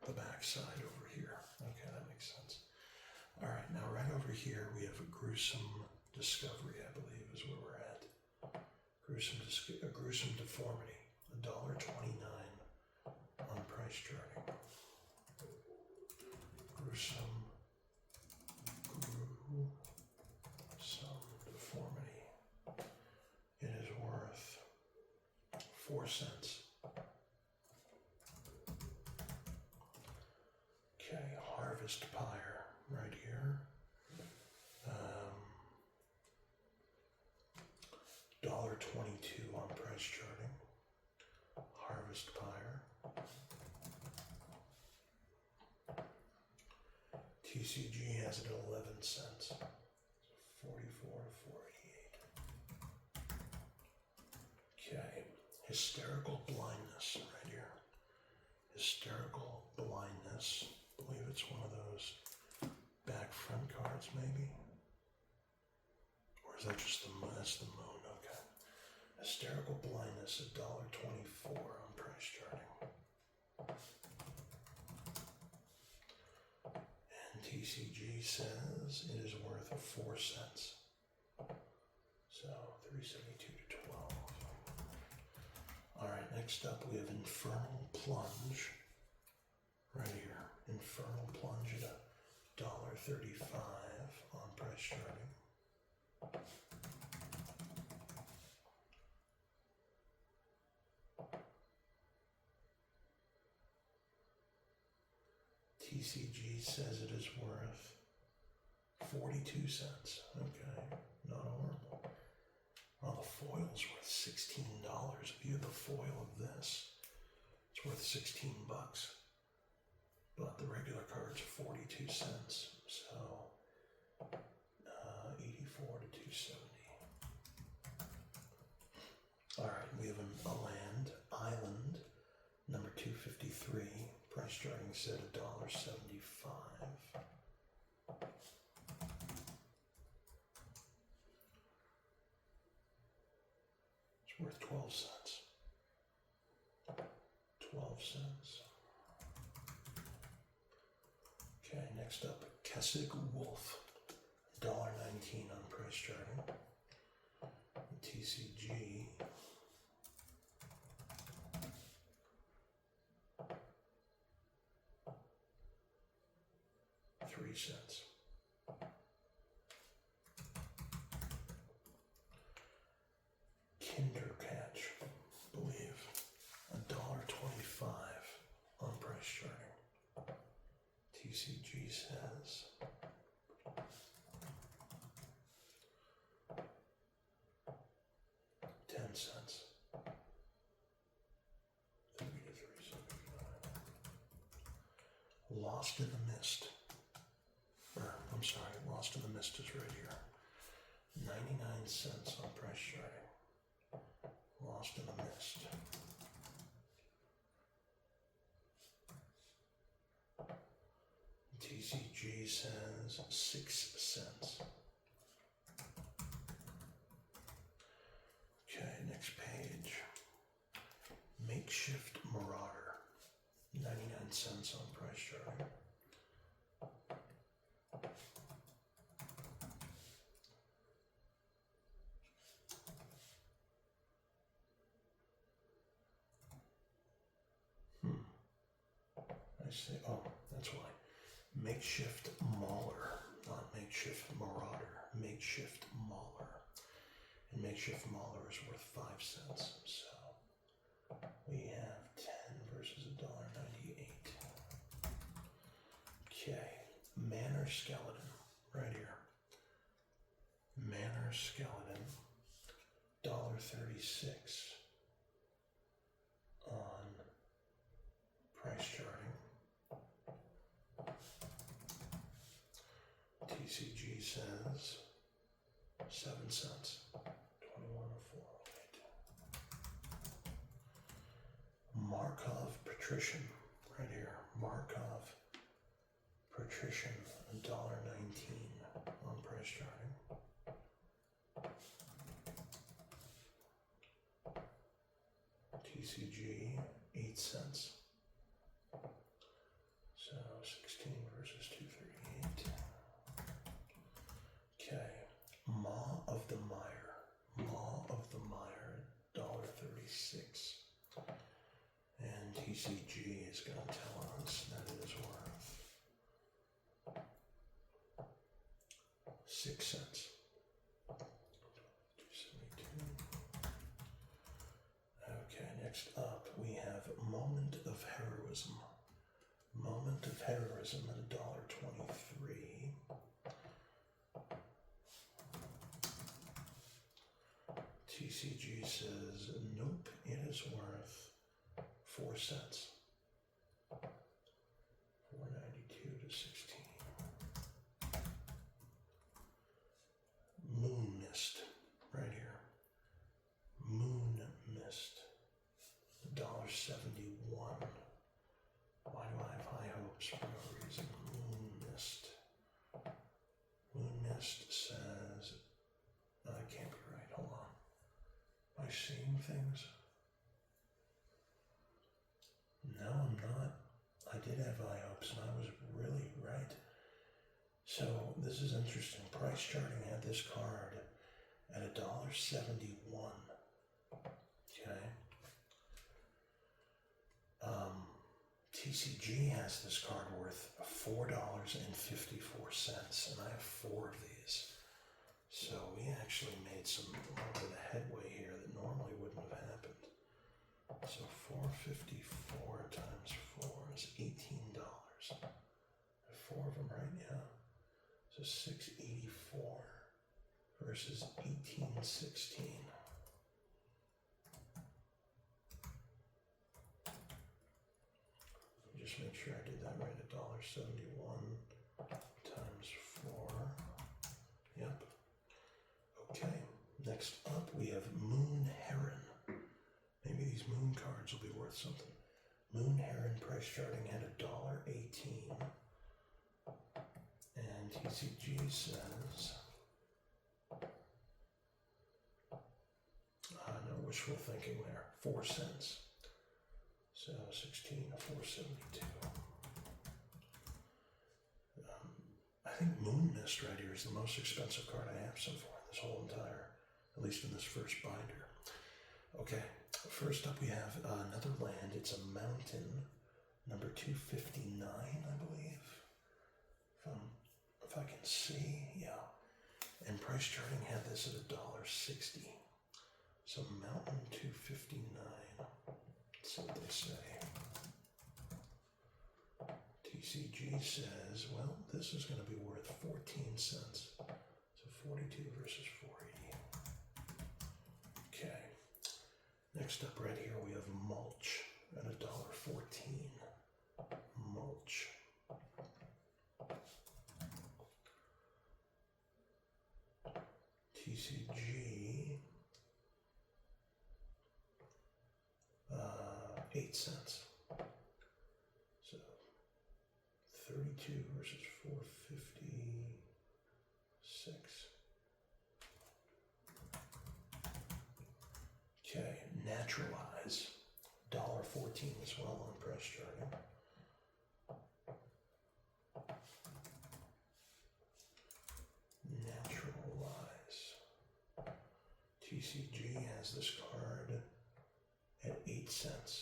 the back side over here. Okay, that makes sense. All right, now right over here we have a Gruesome Discovery, I believe is where we're at. Gruesome Deformity, $1.29 on price charting. Gruesome Deformity. It is worth 4 cents. Okay, Harvest Pyre right here. $1.22 on price charting. Harvest Pyre. TCG has it at 11 cents. 44 to 488. Okay, Hysterical Blindness right here. Hysterical Blindness. I believe it's one of those back front cards, maybe? Or is that just the moon? That's the moon, okay. Hysterical Blindness at $1.24 on price charting. And TCG says it is worth 4 cents. So 372 to 12. All right, next up we have Infernal Plunge. Right here, Infernal Plunge at $1.35 on price charting. TCG says it is worth 42 cents. Okay, not horrible. Well, the foil's worth $16. If you have the foil of this, it's worth 16 bucks. But the regular card's 42 cents, so 84 to 270. All right, we have a land, Island, number 253, price starting set at $1.75. It's worth 12 cents. 12 cents. Okay, next up, Kessig Wolf, $1.19 on price charting. TCG, $0.03. Kindercatch, believe, $1.25 on price charting. TCG says 10 cents. 3 to 3.79. Lost in the Mist. I'm sorry, Lost in the Mist is right here. 99 cents on price charting. Lost in the Mist. TCG says 6 cents. Okay, next page. Makeshift Marauder, 99 cents on price charting. I say, oh, that's why. Makeshift Mauler, not makeshift marauder, makeshift Mauler. And makeshift Mauler is worth 5 cents. So we have 10 versus $1.98. Okay, Manor Skeleton, right here. Manor Skeleton, $1.36 on price charting. TCG says 7 cents. 2104. Markov Patrician, right here. Markov Patrician, $1.19 on price charting. TCG, 8 cents. So 16 versus 238. Okay. Maw of the Mire. Maw of the Mire, $1.36. And TCG is going to tell us that it is worth 6 cents. 272. Okay, next up we have Moment of Heroism. Moment of Heroism at $1.23. TCG says, nope, it is worth 4 cents. 4.92 to 16. Moon Mist, right here. Moon Mist, $1.71. Why do I have high hopes for no reason? Moon Mist. Moon Mist says, no, that can't be right. Hold on. Am I seeing things? No, I'm not. I did have high hopes and I was really right. So this is interesting. Price charting had this card at $1.71. Okay. TCG has this card worth $4.54, and I have 4 of these. So we actually made some little bit of headway here that normally wouldn't have happened. So 454 times 4 is $18. I have 4 of them right now. So 684 versus 1816. Just make sure I did that right. $1.71 times 4. Yep. Okay. Next up, we have Moon Heron. Maybe these moon cards will be worth something. Moon Heron price charting at $1.18. And TCG says, no wishful thinking there. 4 cents. So 16 to 472. I think Moon Mist right here is the most expensive card I have so far in this whole entire, at least in this first binder. Okay, first up we have another land. It's a mountain, number 259, I believe. If I can see, yeah. And price charting had this at $1.60. So mountain 259. Let's see what they say. TCG says, well, this is going to be worth 14 cents. So 42 versus 480. Okay. Next up right here we have mulch at $1.14. Mulch. TCG 8 cents. So 32 versus 456. Okay, naturalize. $1.14 as well on price charting. Naturalize. TCG has this card at 8 cents.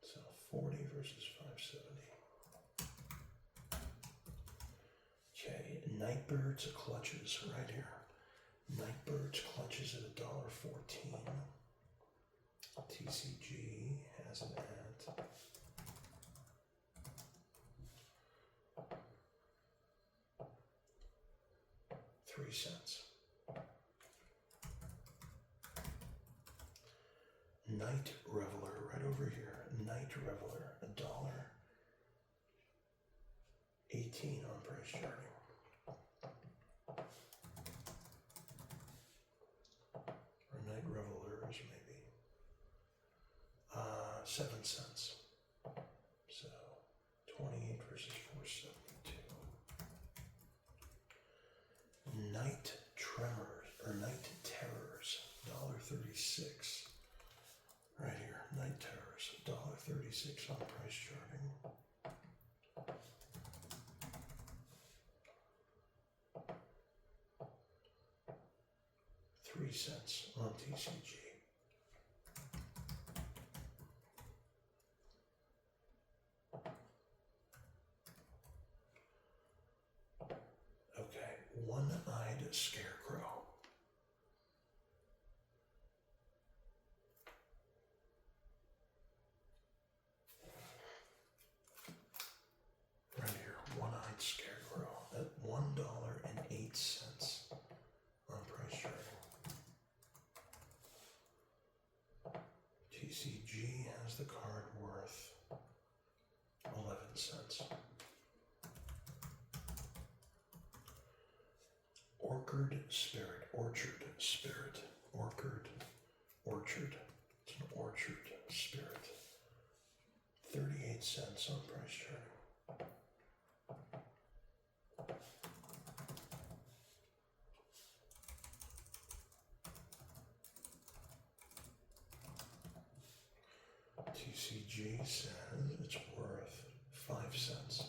So 40 versus 570. Nightbird's clutches right here. Nightbird's clutches at $1.14. TCG has it at 3 cents. Night Reveler right over here. Night Reveler, $1.18 on price charting. Or Night Revelers maybe. 7 cents. So 28 versus 472. Night Tremors or Night Terrors, $1.36. Right here, Night Terrors, $1.36 on price charting. $0.03 on TCG. Okay, One-Eyed Scarecrow. Right here, One-Eyed Scarecrow at $1.08 on price charting. TCG has the card worth 11 cents. Orchard Spirit, Orchard Spirit, Orchard, Orchard. It's an Orchard Spirit. 38 cents on price charting. TCG says it's worth 5 cents.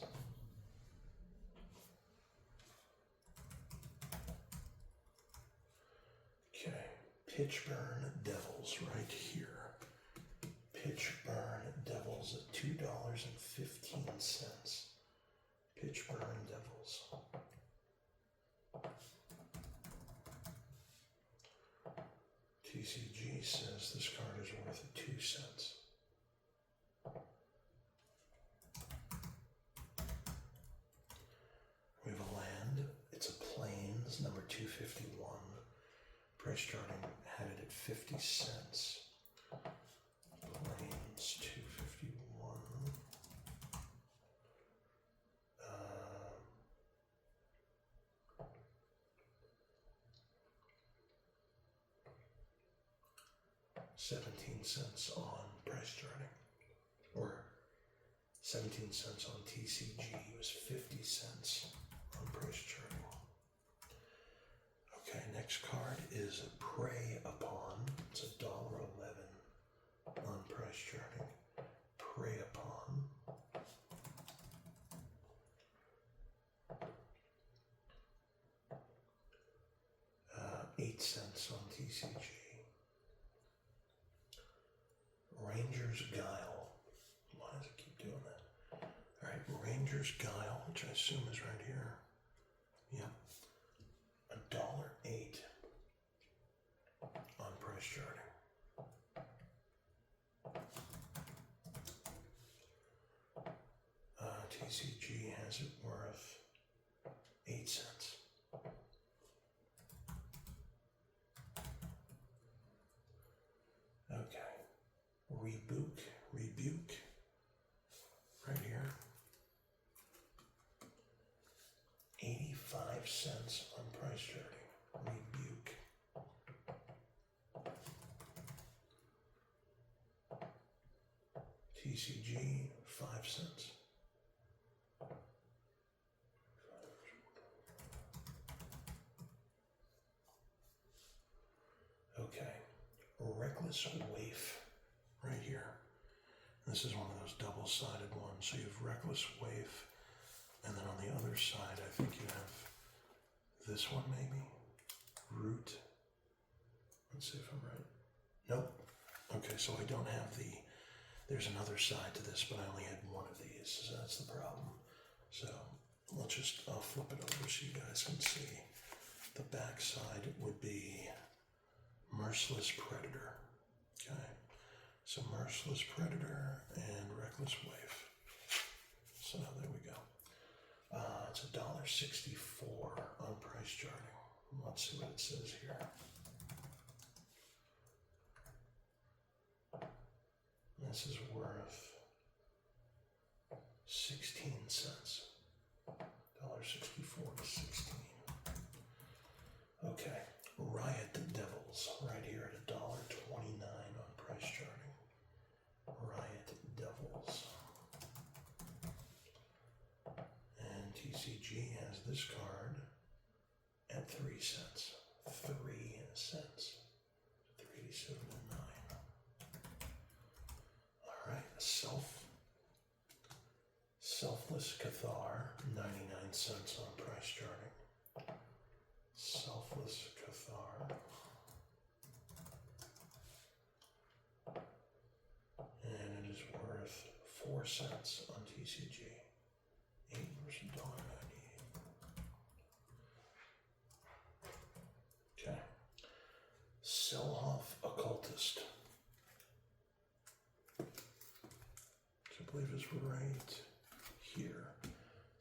Okay, Pitchburn Devils right here. Pitchburn Devils at $2.15. Pitchburn Devils. TCG says this card is worth 2 cents. We have a land. It's a Plains, number 251. Price charting had it at 50 cents. Plains 251. $0.17 on price charting, or 17 cents on TCG. It was 50 cents on price charting. Okay, next card is Prey Upon. It's $1.11 on price charting. Prey Upon. $0.08 on TCG. Ranger's Guile. Why does it keep doing that? Alright, Ranger's Guile, which I assume is right here. Yep. $1.08 on price charting. TCG has it worth 8 cents. Okay. Rebuke, right here. 85 cents on price charting. Rebuke. TCG, 5 cents. Okay. Reckless Waif, right here. This is one of those double-sided ones. So you have Reckless Waif, and then on the other side, I think you have this one maybe. Root. Let's see if I'm right. Nope. Okay, so I don't have there's another side to this, but I only had one of these, so that's the problem. So I'll flip it over so you guys can see. The back side would be Merciless Predator. Okay, so Merciless Predator and Reckless Waif. So there we go. It's $1.64 on price charting. Let's see what it says here. This is worth 16 cents. $1.64 to 16. Okay, Riot Devils right here at $1.29 on price charting. Riot Devils. And TCG has this card at 3 cents. 3 cents. 3.79. All right, Selfless Cathar, 99 cents on price charting. Selfless Cathar. And it is worth 4 cents on TCG. 8 versus $1.98. Okay. Selhoff Occultist. I believe is right here.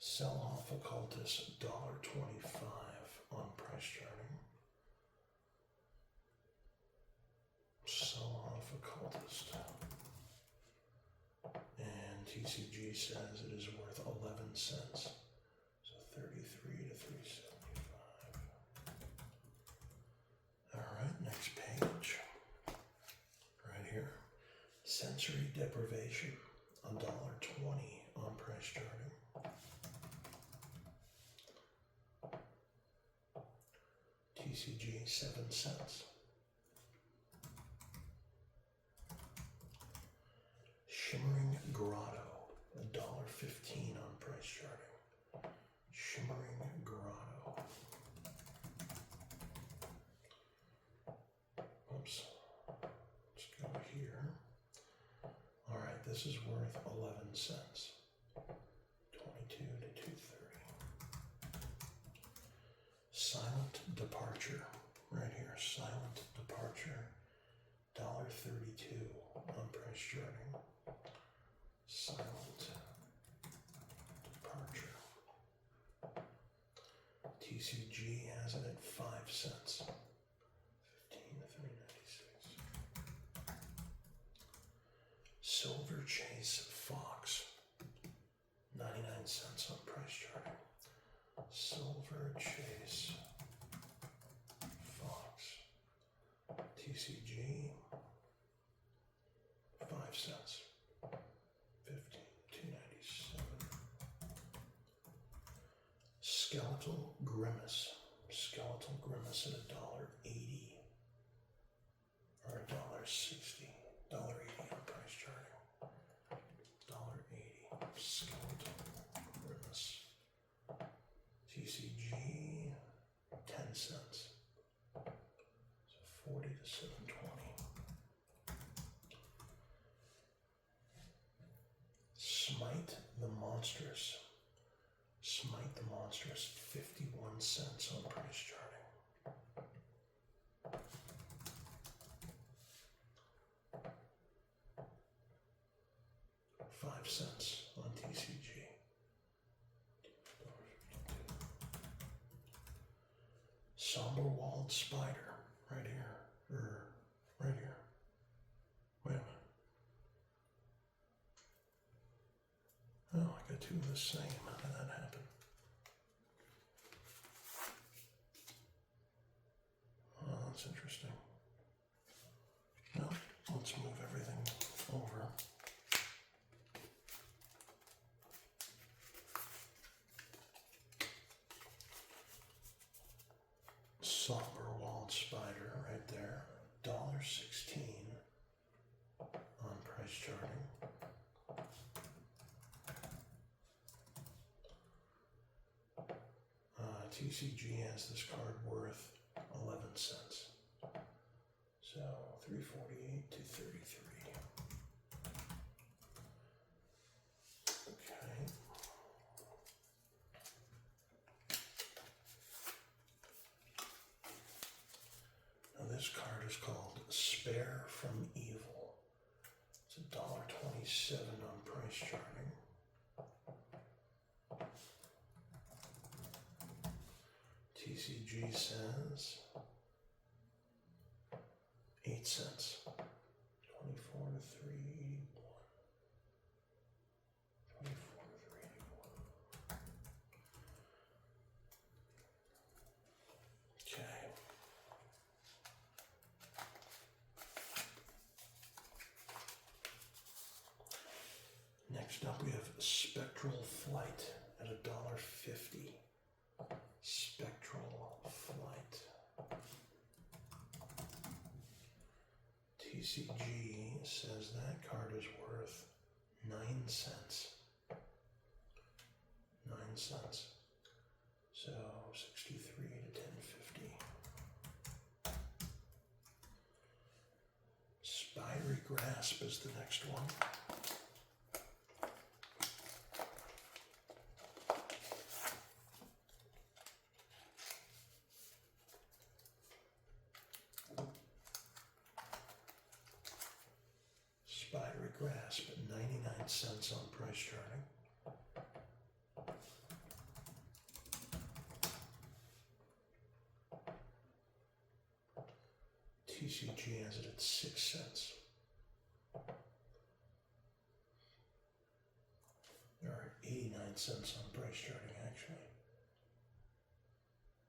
Selhoff Occultist, $1.25 on price charting. Selhoff Occultist. And TCG says it is worth 11 cents. So 33 to 3.75. Alright, next page. Right here. Sensory Deprivation, $1.20 on price charting. TCG 7 cents. Shimmering Grotto, $1.15 on price charting. Shimmering Grotto. Oops. Let's go here. All right, this is worth 11 cents. 22 to 2.30. Silent Departure, right here. Silent Departure, $1.32 on price charting. Silent Departure. TCG has it at 5 cents. 15 to 3.96. Silver Chase Fox, 99 cents on price charting. Silver Chase Fox. TCG 5 cents. 15, 2.97. Skeletal Grimace. Skeletal Grimace at $1.80 or $1.60. $1.80 on price charting. $1.80. Skeletal Grimace. TCG 10 cents. So 40 to 7.20. Smite the Monstrous. Smite the Monstrous, 51 cents on price charting. $0.05 on TCG. Somber Walled Spider, right here, right here. Wait a minute. Oh, I got two of the same. How did that happen? Oh, that's interesting. Well, let's move everything over. Somber Walled Spider right there, $1.16 on price charting. TCG has this card worth 11 cents. So 3.48 to 33. Okay. is called Spare from Evil. It's $1.27 on price charting. TCG says 8 cents. 24 to 381. 24 to 381. Okay. Next up we have Spectral Flight at $1.50. Spectral Flight. TCG says that card is worth 9 cents. 9 cents. So 63 to 10.50. Spiry Grasp is the next one. Spiry Grasp at 99 cents on price charting. TCG has it at 6 cents. There are 89 cents on price charting actually.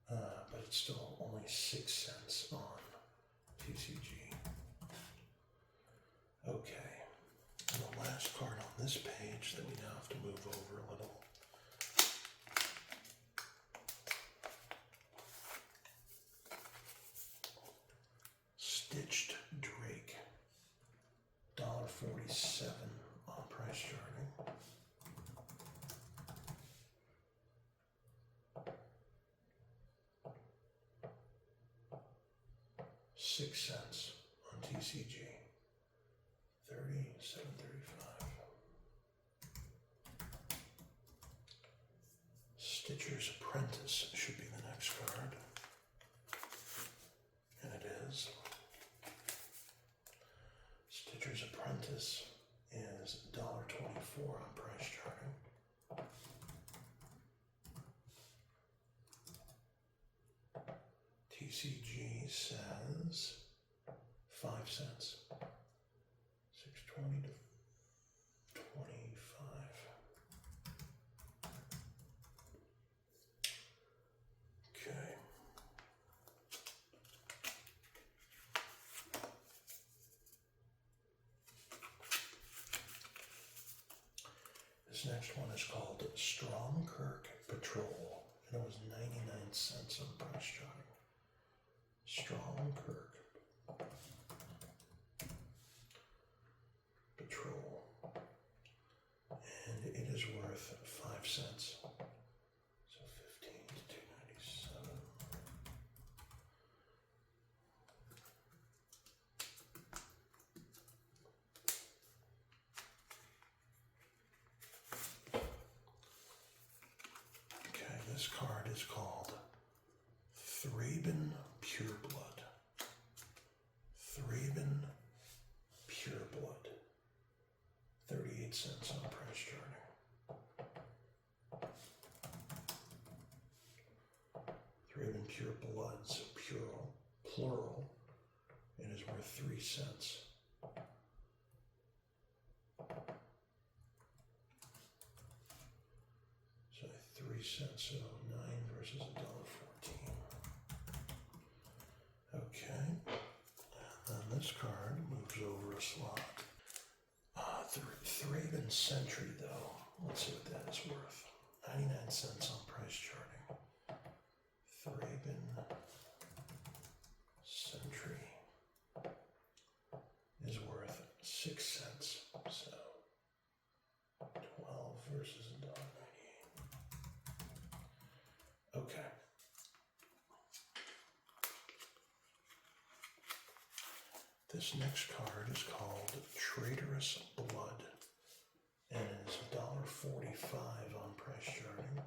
But it's still only 6 cents on TCG. Okay, and the last card on this page that we now have to move over a little. Stitched Drake, $1.47 on price charting. $6 on TCG. 37.35. Stitcher's Apprentice should be the next card. And it is. Stitcher's Apprentice is $1.24 on price charting. TCG says 5 cents. 620 to 25. Okay. This next one is called Stromkirk Patrol, and it was 99 cents on price charting. Stromkirk Patrol, and it is worth 5 cents. So 15 to 297. Okay, this card is called Thraben Pureblood. Thraben Pureblood. 38 cents on price charting. Thraben Purebloods, plural, and is worth 3 cents. So 3 cents, so 9 versus $1.14. Okay, and then this card moves over a slot. Thraben Sentry, though. Let's see what that is worth. 99 cents on price charting. Thraben Sentry is worth 6 cents. So 12 versus $1.98. Okay. This next card is called Traitorous Blood, and it is $1.45 on price charting.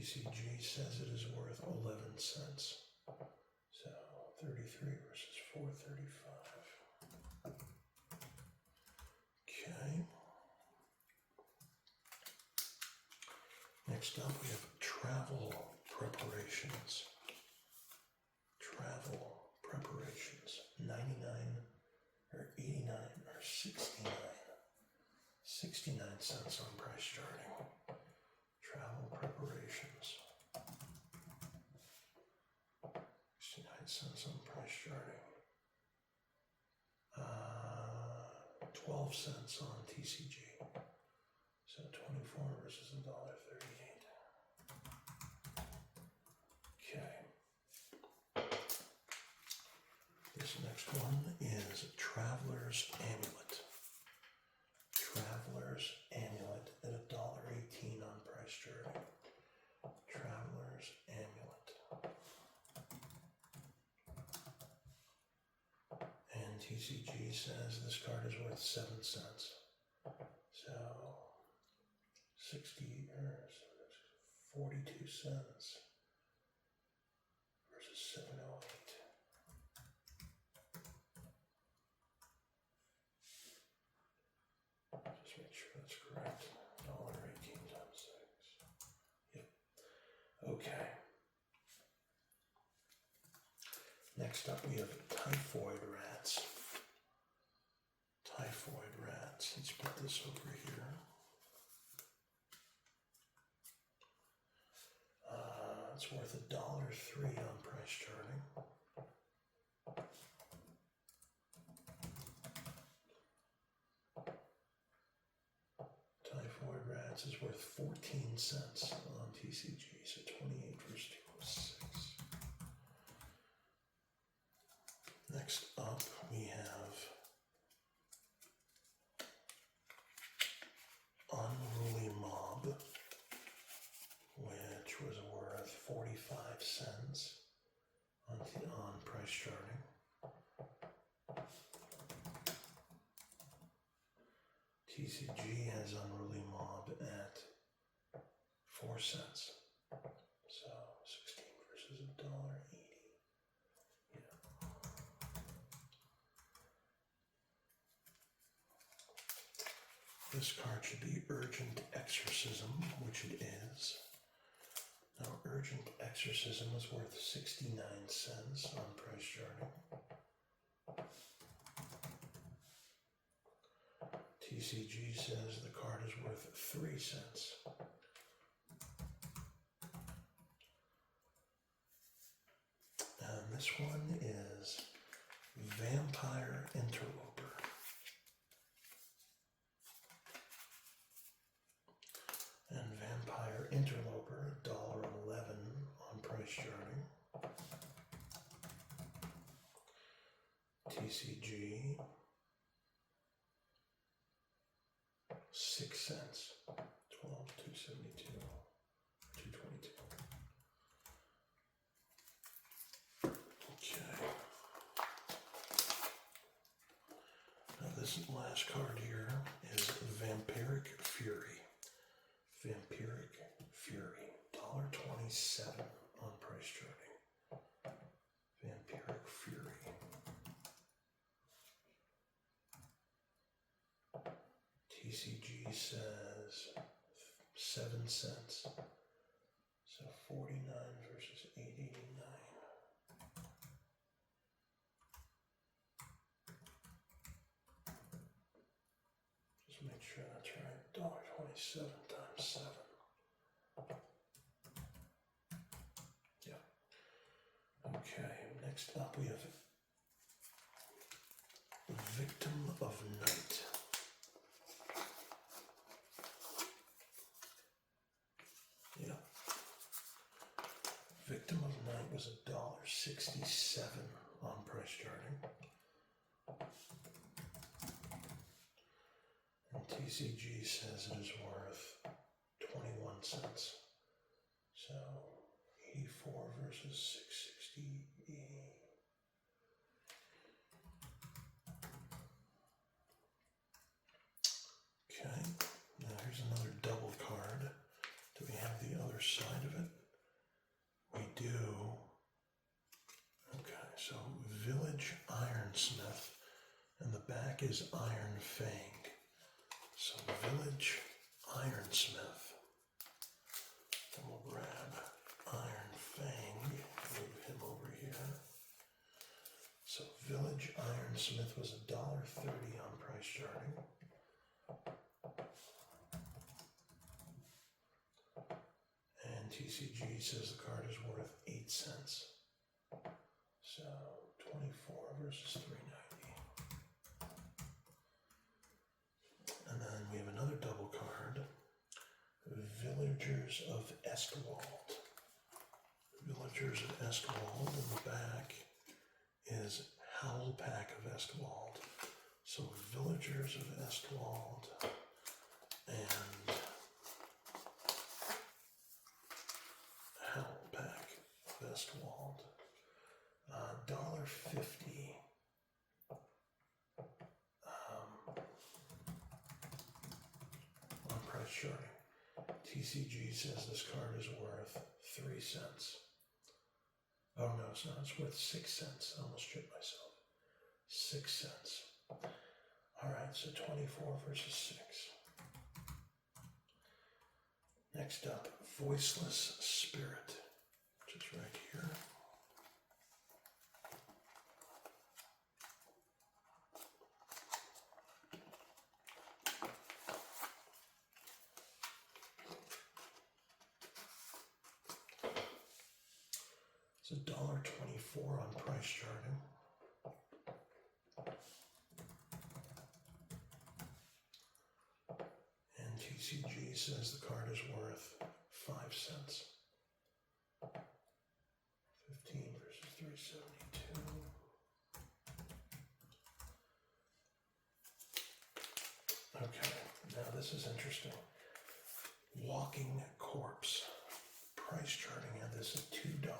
TCG says it is worth 11 cents. So 33 versus 435. Okay. Next up, we have travel preparations. Travel preparations. 99 or 89 or 69. 69 cents on price charting. Travel preparations. 69 cents on price charting. 12 cents on TCG. So 24 versus $1.38. Okay. This next one is Traveler's Amulet. Traveler's Amulet at $1.18 on price charting. Traveler's Amulet. And TCG says this card is worth 7 cents. So 42 cents versus 708. Just make sure that's correct. $1.18 times 6. Yep. Okay. Next up, we have typhoid rats. Typhoid rats. Let's put this over here. It's worth $1.03 on price charting. Typhoid rats is worth 14 cents on TCG, so 28 versus 206. Next up, we have Unruly Mob, which was worth 45 cents on price charting. TCG has Unruly Mob at 4 cents. So 16 versus $1.80. Yeah. This card should be Urgent Exorcism, which it is. Now, Urgent Exorcism is worth 69 cents on price charting. TCG says the card is worth 3 cents. And this one is Vampire Interloper. And Vampire Interloper, $1.11 on price charting. TCG, 6 cents. 12, 272, 222. Okay. Now this last card here is Vampiric Fury. Vampiric Fury, $1.27 on price charting. Vampiric Fury. TCG says 7 cents. So 49 versus 889. Just make sure that's right. $1.27 times 7. Yeah. Okay, next up we have Victim of Night. Yeah. Victim of Night was $1.67 on price charting. And TCG says it is worth 21 cents. So 84 versus 668. Okay, now here's another double card. Do we have the other side of it? Village Ironsmith, and the back is Iron Fang. So Village Ironsmith. And we'll grab Iron Fang, move him over here. So Village Ironsmith was $1.30 on price charting. And TCG says the card is worth 8 cents. So 24 versus 390. And then we have another double card. Villagers of Esquwald. Villagers of Esquwald, and the back is Howl Pack of Esquwald. So Villagers of Esquwald and Howl Pack of Esquwald. $1.50. On price charting. TCG says this card is worth 3 cents. Oh no, it's not. It's worth 6 cents. I almost tripped myself. 6 cents. Alright, so 24 versus 6. Next up, Voiceless Spirit, which is right here. It's $1.24 on price charting. And TCG says the card is worth 5 cents. 15 versus 372. Okay, now this is interesting. Walking Corpse. Price charting had this at $2.09.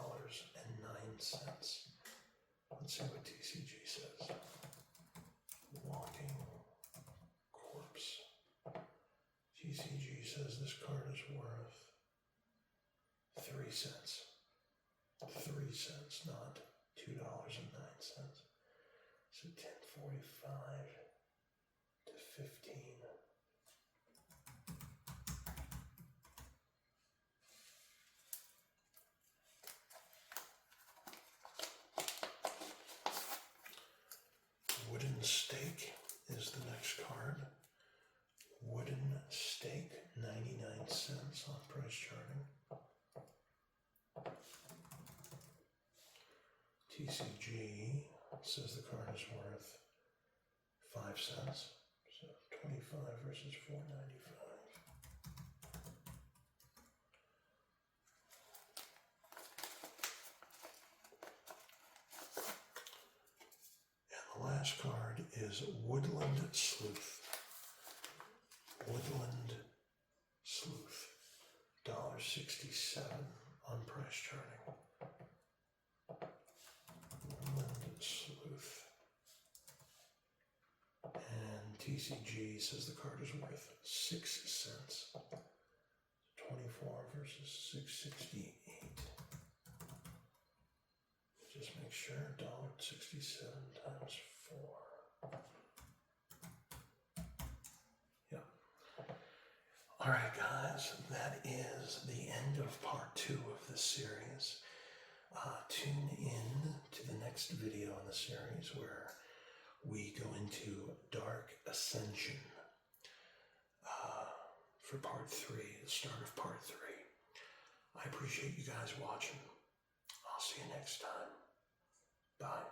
Let's see what TCG says. Walking Corpse. TCG says this card is worth 3 cents. 3 cents, not $2.09. So 10.45 to 15. Wooden Stake is the next card. Wooden Stake, 99 cents on price charting. TCG says the card is worth 5 cents. So 25 versus 4.95. The last card is Woodland Sleuth. Woodland Sleuth. $1.67 on price charting. Woodland Sleuth. And TCG says the card is worth 6 cents. 24 versus 6.68. Just make sure, $1.67 times 4. Yep. All right, guys, that is the end of part 2 of this series. Tune in to the next video in the series where we go into Dark Ascension for part 3, the start of part 3. I appreciate you guys watching. I'll see you next time. Bye.